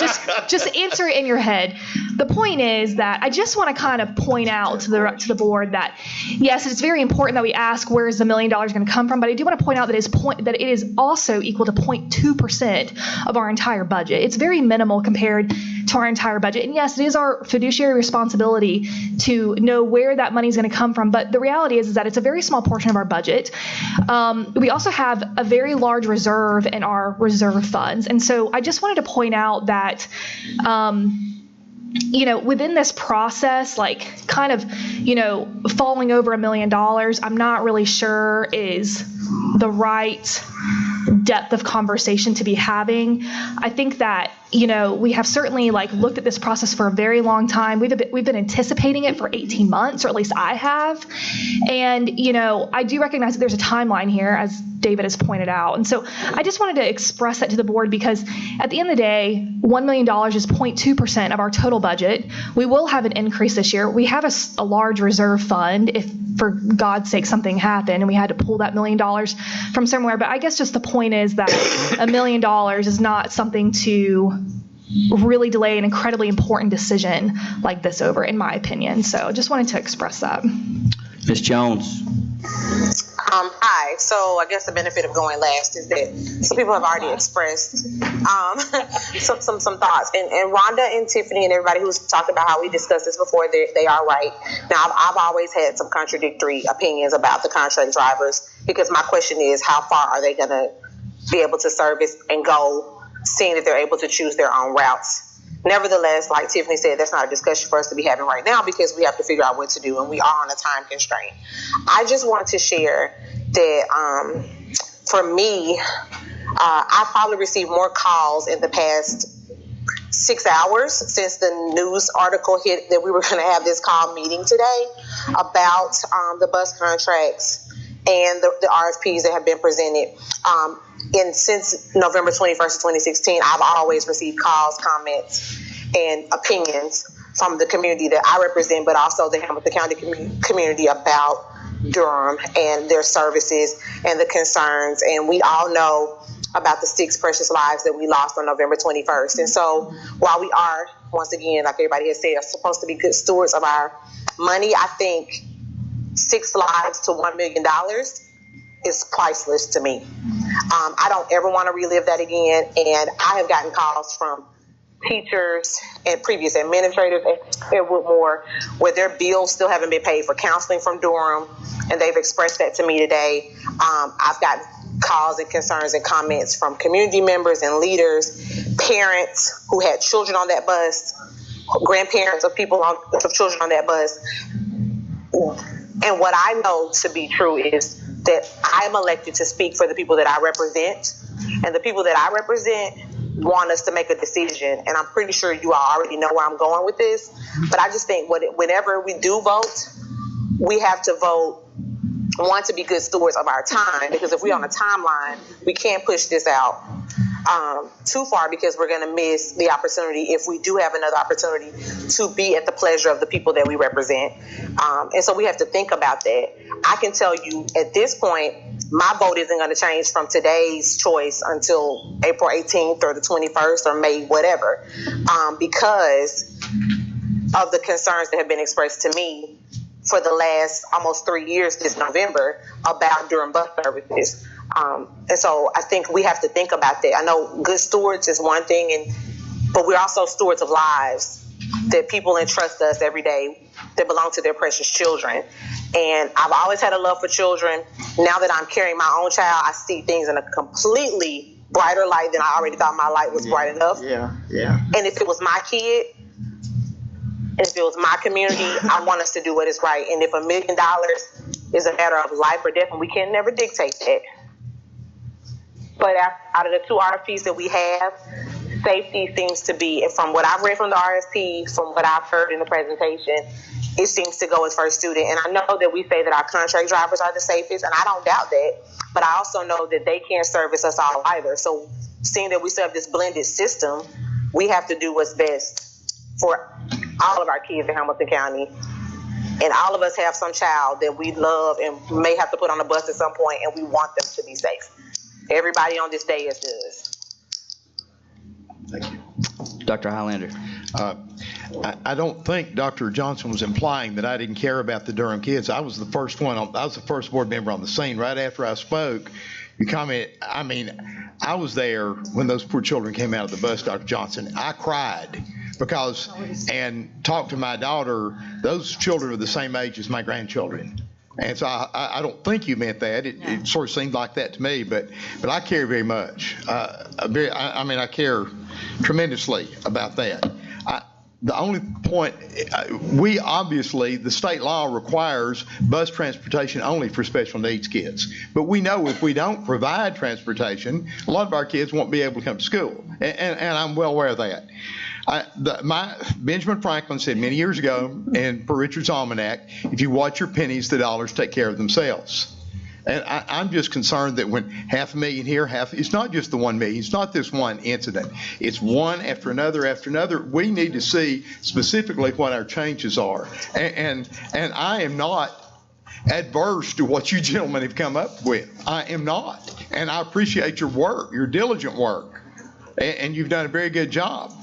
Just answer it in your head. The point is that I just want to kind of point out to the board that yes, it's very important that we ask where is the $1 million going to come from, but I do want to point out that it is also equal to 0.2% of our entire budget. It's very minimal compared to our entire budget. And yes, it is our fiduciary responsibility to know where that money is going to come from. But the reality is that it's a very small portion of our budget. We also have a very large reserve in our reserve funds. And so I just wanted to point out that, within this process, like kind of, falling over $1 million, I'm not really sure is the right depth of conversation to be having. I think that, we have certainly looked at this process for a very long time. We've been anticipating it for 18 months, or at least I have. And, I do recognize that there's a timeline here, as David has pointed out. And so I just wanted to express that to the board because at the end of the day, $1 million is 0.2% of our total budget. We will have an increase this year. We have a large reserve fund if, for God's sake, something happened and we had to pull that $1 million from somewhere. But I guess just the point is that $1 million is not something to really delay an incredibly important decision like this over, in my opinion. So I just wanted to express that. Ms. Jones. Hi. So I guess the benefit of going last is that some people have already expressed some thoughts. And Rhonda and Tiffany and everybody who's talked about how we discussed this before, they are right. Now, I've always had some contradictory opinions about the contract drivers because my question is, how far are they going to be able to service and go, seeing that they're able to choose their own routes? Nevertheless, like Tiffany said, that's not a discussion for us to be having right now because we have to figure out what to do, and we are on a time constraint. I just want to share that for me, I probably received more calls in the past 6 hours since the news article hit that we were going to have this call meeting today about the bus contracts and the RFPs that have been presented. And since November 21st of 2016, I've always received calls, comments, and opinions from the community that I represent, but also the Hamilton County community about Durham and their services and the concerns. And we all know about the 6 precious lives that we lost on November 21st. And so while we are, once again, like everybody has said, are supposed to be good stewards of our money, I think 6 lives to $1 million is priceless to me. I don't ever want to relive that again. And I have gotten calls from teachers and previous administrators at Woodmore where their bills still haven't been paid for counseling from Durham, and they've expressed that to me today. I've gotten calls and concerns and comments from community members and leaders, parents who had children on that bus, grandparents of of children on that bus. And what I know to be true is that I am elected to speak for the people that I represent, and the people that I represent want us to make a decision. And I'm pretty sure you all already know where I'm going with this, but I just think whenever we do vote, we have to vote, one, to be good stewards of our time, because if we're on a timeline, we can't push this out too far because we're going to miss the opportunity if we do have another opportunity to be at the pleasure of the people that we represent. And so we have to think about that. I can tell you at this point, my vote isn't going to change from today's choice until April 18th or the 21st or May, whatever, because of the concerns that have been expressed to me for the last almost 3 years this November about Durham bus services. And so I think we have to think about that. I know good stewards is one thing, but we're also stewards of lives that people entrust us every day that belong to their precious children. And I've always had a love for children. Now that I'm carrying my own child, I see things in a completely brighter light than I already thought my light was bright enough. Yeah. And if it was my kid, and if it was my community, I want us to do what is right. And if $1 million is a matter of life or death, and we can never dictate that. But out of the 2 RFPs that we have, safety seems to be, from what I've read from the RFP, from what I've heard in the presentation, it seems to go as first student. And I know that we say that our contract drivers are the safest, and I don't doubt that, but I also know that they can't service us all either. So seeing that we still have this blended system, we have to do what's best for all of our kids in Hamilton County. And all of us have some child that we love and may have to put on a bus at some point, and we want them to be safe. Everybody on this dais does. Thank you. Dr. Highlander. I don't think Dr. Johnson was implying that I didn't care about the Durham kids. I was the first board member on the scene. Right after I spoke, you comment, I mean, I was there when those poor children came out of the bus, Dr. Johnson. I cried and talked to my daughter. Those children are the same age as my grandchildren. And so I don't think you meant that. It sort of seemed like that to me, but I care very much. I care tremendously about that. The only point, we obviously, the state law requires bus transportation only for special needs kids. But we know if we don't provide transportation, a lot of our kids won't be able to come to school. And I'm well aware of that. Benjamin Franklin said many years ago in Per Richard's Almanac, if you watch your pennies, the dollars take care of themselves. And I'm just concerned that when $500,000 here, it's not just the 1 million, it's not this one incident. It's one after another after another. We need to see specifically what our changes are. And I am not adverse to what you gentlemen have come up with. I am not. And I appreciate your work, your diligent work. And you've done a very good job.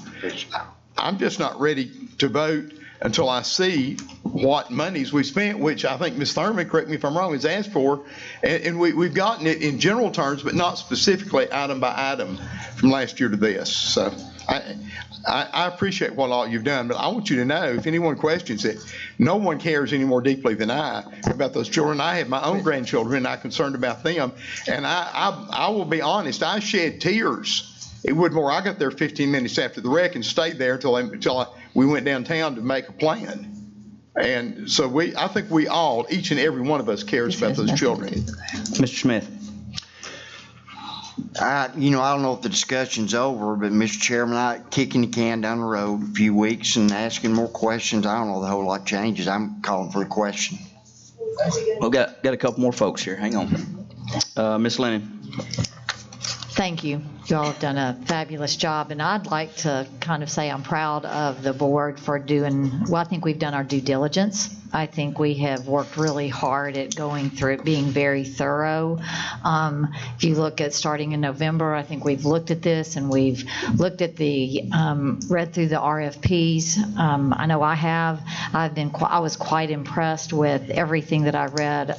I'm just not ready to vote until I see what monies we spent, which I think Ms. Thurman, correct me if I'm wrong, has asked for. And we've gotten it in general terms, but not specifically item by item from last year to this. So I appreciate what all you've done, but I want you to know, if anyone questions it, no one cares any more deeply than I about those children. I have my own grandchildren, and I'm concerned about them. And I will be honest, I shed tears at Woodmore. I got there 15 minutes after the wreck and stayed there until we went downtown to make a plan. And so I think we all, each and every one of us, cares about those children. Mr. Smith. I don't know if the discussion's over, but Mr. Chairman, kicking the can down the road a few weeks and asking more questions. I don't know the whole lot changes. I'm calling for a question. Well, got a couple more folks here. Hang on. Ms. Lennon. Thank you. You all have done a fabulous job, and I'd like to kind of say I'm proud of the board for I think we've done our due diligence. I think we have worked really hard at going through it, being very thorough. If you look at starting in November, I think we've looked at this and we've looked at read through the RFPs. I know I have. I was quite impressed with everything that I read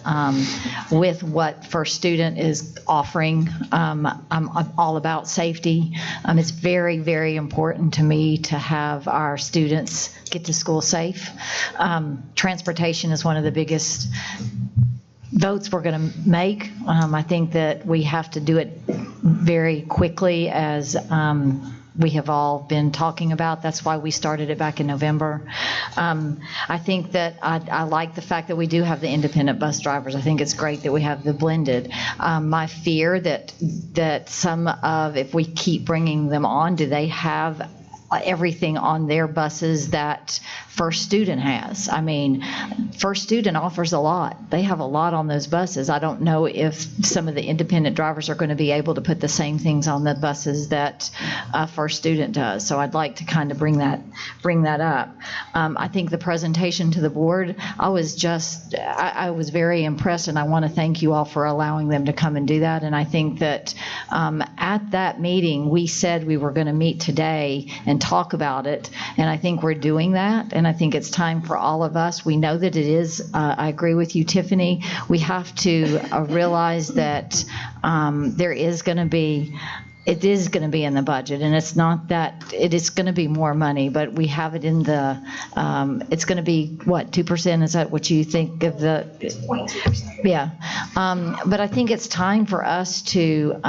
with what First Student is offering. I'm all about safety. It's very, very important to me to have our students get to school safe. Transportation is one of the biggest votes we're going to make. I think that we have to do it very quickly, as we have all been talking about. That's why we started it back in November. I think that I like the fact that we do have the independent bus drivers. I think it's great that we have the blended. My fear that if we keep bringing them on, do they have everything on their buses that First Student has? I mean, First Student offers a lot. They have a lot on those buses. I don't know if some of the independent drivers are going to be able to put the same things on the buses that First Student does. So I'd like to kind of bring that up. I think the presentation to the board, I was very impressed, and I want to thank you all for allowing them to come and do that. And I think that at that meeting, we said we were going to meet today and talk about it, and I think we're doing that. And I think it's time for all of us. We know that it is. I agree with you, Tiffany. We have to realize that it is going to be in the budget, and it's not that it is going to be more money, but we have it in the, it's going to be, what, 2%? Is that what you think of the? 0.2%. Yeah. But I think it's time for us to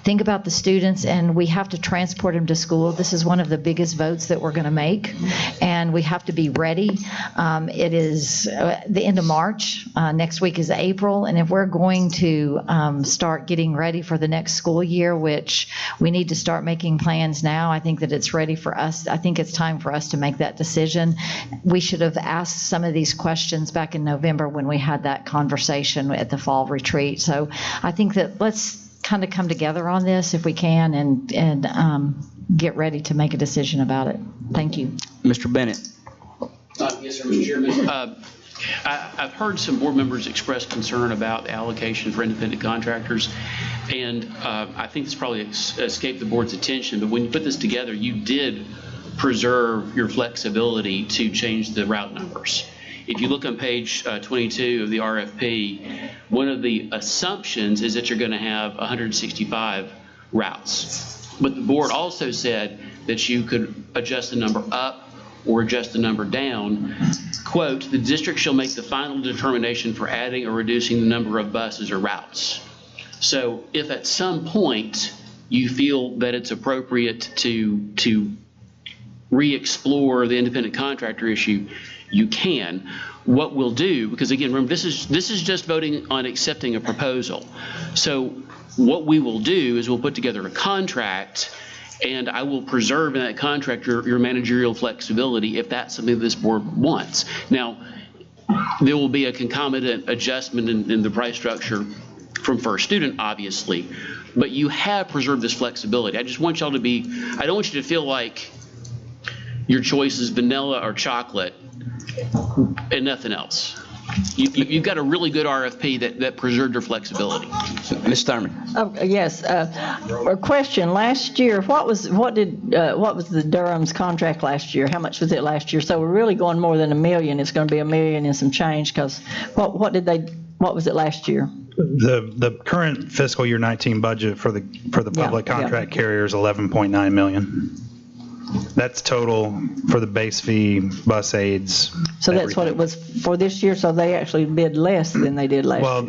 think about the students, and we have to transport them to school. This is one of the biggest votes that we're going to make, and we have to be ready. It is the end of March. Next week is April, and if we're going to start getting ready for the next school year, which March. We need to start making plans now. I think that it's ready for us. I think it's time for us to make that decision. We should have asked some of these questions back in November when we had that conversation at the fall retreat. So I think that let's kind of come together on this if we can and get ready to make a decision about it. Thank you. Mr. Bennett. Yes, sir, Mr. Chairman. I've heard some board members express concern about allocation for independent contractors, and I think this probably escaped the board's attention, but when you put this together, you did preserve your flexibility to change the route numbers. If you look on page 22 of the RFP, one of the assumptions is that you're going to have 165 routes. But the board also said that you could adjust the number up or adjust the number down. Quote, the district shall make the final determination for adding or reducing the number of buses or routes. So if at some point you feel that it's appropriate to re-explore the independent contractor issue, you can. What we'll do, because again, remember, this is just voting on accepting a proposal. So what we will do is we'll put together a contract, and I will preserve in that contract your managerial flexibility if that's something this board wants. Now, there will be a concomitant adjustment in the price structure from first student, obviously, but you have preserved this flexibility. I just want y'all to be, I don't want you to feel like your choice is vanilla or chocolate and nothing else. You've got a really good RFP that preserved your flexibility. Ms. Thurman. Oh, yes. A question. Last year, what was the Durham's contract last year? How much was it last year? So we're really going more than $1 million. It's going to be $1 million and some change, because what was it last year? The current fiscal year 19 budget for the public contract carrier is $11.9 million. That's total for the base fee, bus aids. So that's what it was for this year, so they actually bid less than they did last year. Well,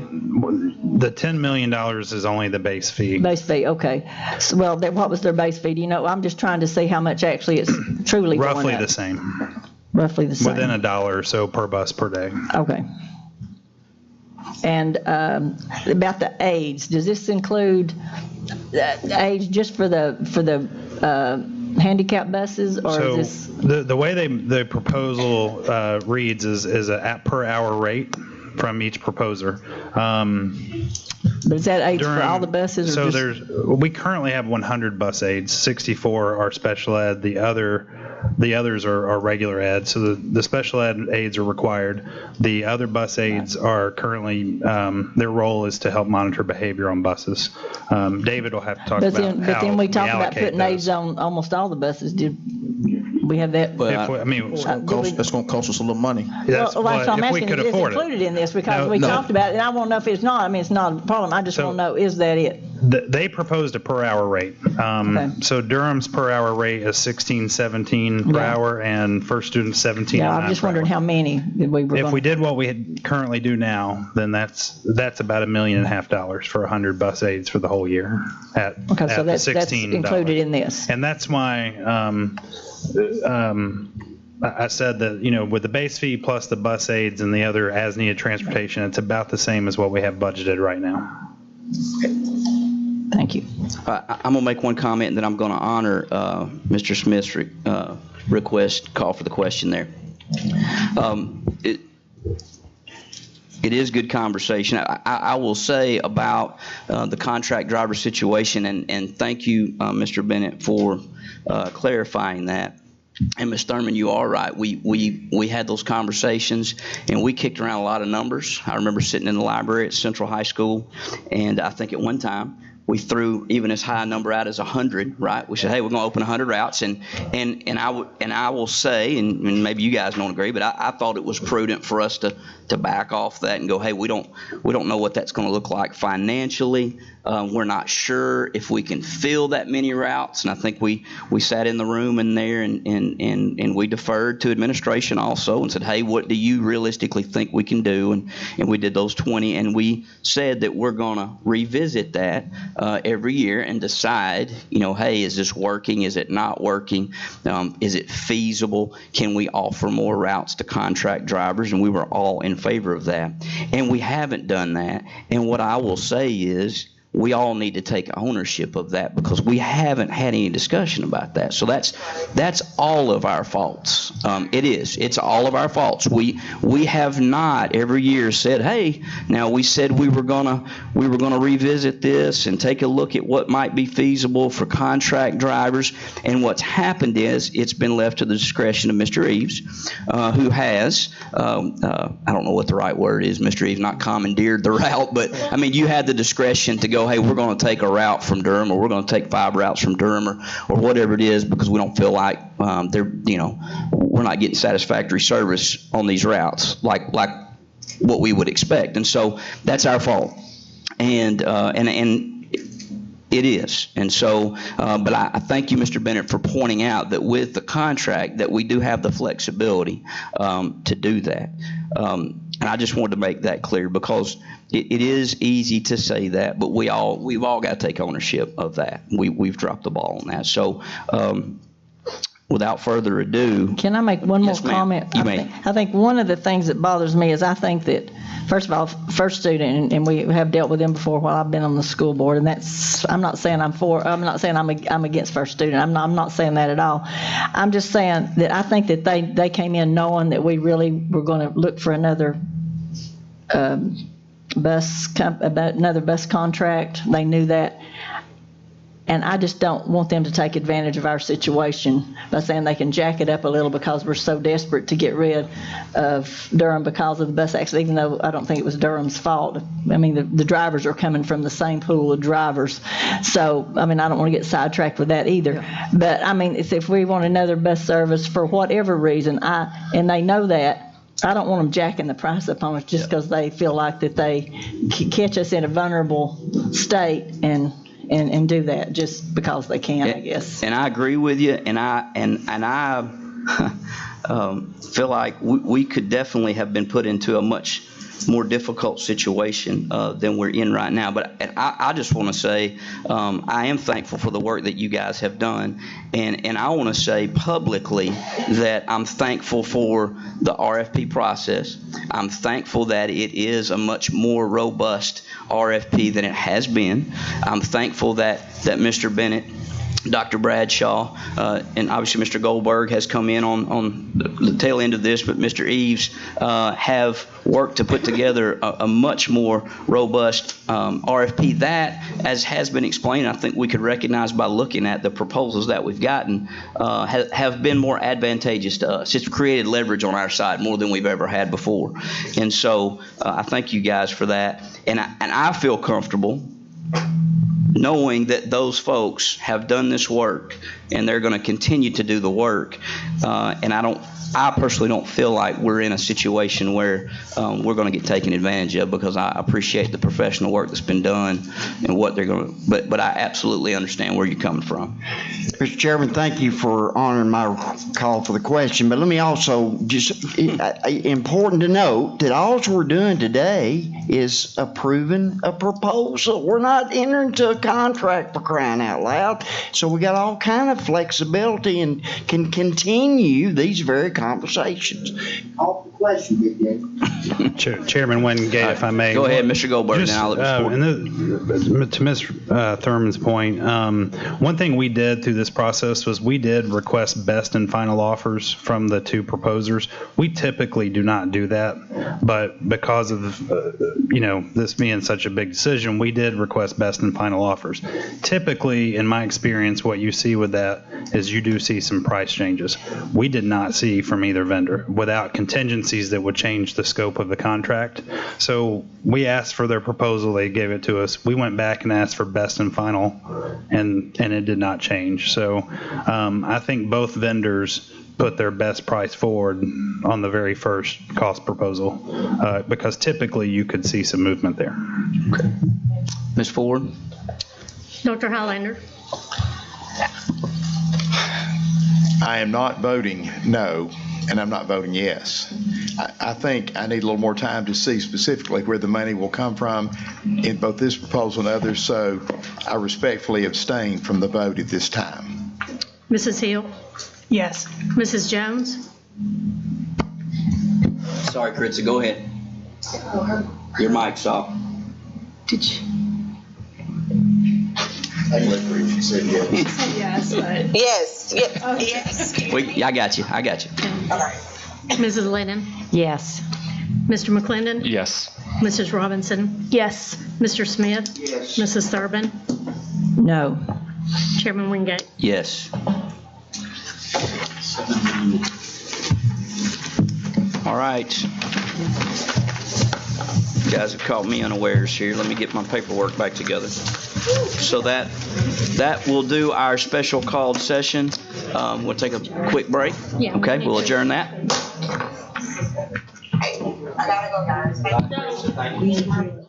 the $10 million is only the base fee. Base fee, okay. So, well, what was their base fee? Do you know? I'm just trying to see how much actually it's truly going up. Roughly the same. Roughly the same. Within $1 or so per bus per day. Okay. And about the aids, does this include aids just for the handicap buses, or so is this? The way the proposal reads is a per hour rate from each proposer. But is that aids for all the buses? So we currently have 100 bus aids, 64 are special ed, the others are regular ed. So the special ed aids are required. The other bus aids are currently, their role is to help monitor behavior on buses. David will have to talk about how But then we talked about putting those. aids on almost all the buses. Did we have that? Well, that's going to cost us a little money. Well, that's what I'm asking. Is it included in this? Because we talked about it, and I want to know if it's not. I mean, it's not a problem. I just want to know, is that it? They proposed a per hour rate. So Durham's per hour rate is $16.17 per hour, and first student $17.09. Yeah, I'm just wondering how many did we. If we did what we currently do now, then that's about $1.5 million for 100 bus aids for the whole year at so that's $16. included in this. And that's why I said that, with the base fee plus the bus aids and the other as needed transportation, it's about the same as what we have budgeted right now. Thank you. I'm going to make one comment, and then I'm going to honor Mr. Smith's request, call for the question there. It is good conversation. I will say about the contract driver situation, and thank you, Mr. Bennett, for clarifying that. And Ms. Thurman, you are right. We had those conversations, and we kicked around a lot of numbers. I remember sitting in the library at Central High School, and I think at one time we threw even as high a number out as 100, right? We said, hey, we're going to open 100 routes, and I will say, and maybe you guys don't agree, but I thought it was prudent for us to back off that and go, hey, we don't know what that's going to look like financially. We're not sure if we can fill that many routes, and I think we sat in the room in there and we deferred to administration also and said, hey, what do you realistically think we can do? And we did those 20, and we said that we're going to revisit that every year and decide, hey, is this working? Is it not working? Is it feasible? Can we offer more routes to contract drivers? And we were all in favor of that. And we haven't done that. And what I will say is, we all need to take ownership of that because we haven't had any discussion about that. So that's all of our faults. It's all of our faults. We have not every year said, hey, now we said we were gonna revisit this and take a look at what might be feasible for contract drivers. And what's happened is it's been left to the discretion of Mr. Eves, who has, I don't know what the right word is, Mr. Eves, not commandeered the route, but I mean, you had the discretion to go, hey, we're going to take a route from Durham, or we're going to take 5 routes from Durham, or whatever it is, because we don't feel like we're not getting satisfactory service on these routes like what we would expect. And so that's our fault. And it is. And so, but I thank you, Mr. Bennett, for pointing out that with the contract that we do have the flexibility to do that. And I just wanted to make that clear because it is easy to say that, but we've all got to take ownership of that. We've dropped the ball on that. So, without further ado. Can I make one more comment? You may. I think one of the things that bothers me is I think that, first of all, first student, and we have dealt with them before while I've been on the school board, and I'm not saying I'm against first student. I'm not saying that at all. I'm just saying that I think that they came in knowing that we really were going to look for another bus contract. They knew that. And I just don't want them to take advantage of our situation by saying they can jack it up a little because we're so desperate to get rid of Durham because of the bus accident, even though I don't think it was Durham's fault. I mean, the drivers are coming from the same pool of drivers. So, I mean, I don't want to get sidetracked with that either. Yeah. But, I mean, if we want another bus service for whatever reason, and they know that, I don't want them jacking the price up on us just because they feel like that they catch us in a vulnerable state and do that just because they can, I guess. And I agree with you, and I feel like we could definitely have been put into a much more difficult situation than we're in right now. But I just want to say I am thankful for the work that you guys have done, and I want to say publicly that I'm thankful for the RFP process. I'm thankful that it is a much more robust RFP than it has been. I'm thankful that Mr. Bennett, Dr. Bradshaw, and obviously Mr. Goldberg has come in on the tail end of this, but Mr. Eves have worked to put together a much more robust RFP that, as has been explained, I think we could recognize by looking at the proposals that we've gotten, have been more advantageous to us. It's created leverage on our side more than we've ever had before. And so I thank you guys for that. And I feel comfortable knowing that those folks have done this work and they're going to continue to do the work. And I personally don't feel like we're in a situation where we're going to get taken advantage of, because I appreciate the professional work that's been done and what they're going to, but I absolutely understand where you're coming from. Mr. Chairman, thank you for honoring my call for the question, but let me also just, important to note that all we're doing today is approving a proposal. We're not entering into a contract, for crying out loud. So we got all kind of flexibility and can continue these very conversations. Call for the question, Big Dave. Chairman Wingate, if I may. Go ahead, Mr. Goldberg. To Ms. Thurman's point, one thing we did through this process was we did request best and final offers from the 2 proposers. We typically do not do that, but because of this being such a big decision, we did request best and final offers. Typically, in my experience, what you see with that is you do see some price changes. We did not see from either vendor without contingencies that would change the scope of the contract. So we asked for their proposal, they gave it to us. We went back and asked for best and final, and it did not change. So I think both vendors put their best price forward on the very first cost proposal, because typically you could see some movement there. Okay. Ms. Ford? Dr. Highlander? I am not voting no, and I'm not voting yes. I think I need a little more time to see specifically where the money will come from in both this proposal and others, so I respectfully abstain from the vote at this time. Mrs. Hill? Yes. Mrs. Jones? Sorry, Kritza, go ahead. Your mic's off. Did you? Yes, but. Yes, yes. I got you. Mrs. Lennon? Yes. Mr. McClendon? Yes. Mrs. Robinson? Yes. Mr. Smith? Yes. Mrs. Thurman? No. Chairman Wingate? Yes. All right. You guys have caught me unawares here. Let me get my paperwork back together. So that will do our special called session. We'll take a quick break. Yeah. Okay, we'll adjourn that. I gotta go, guys. Thank you.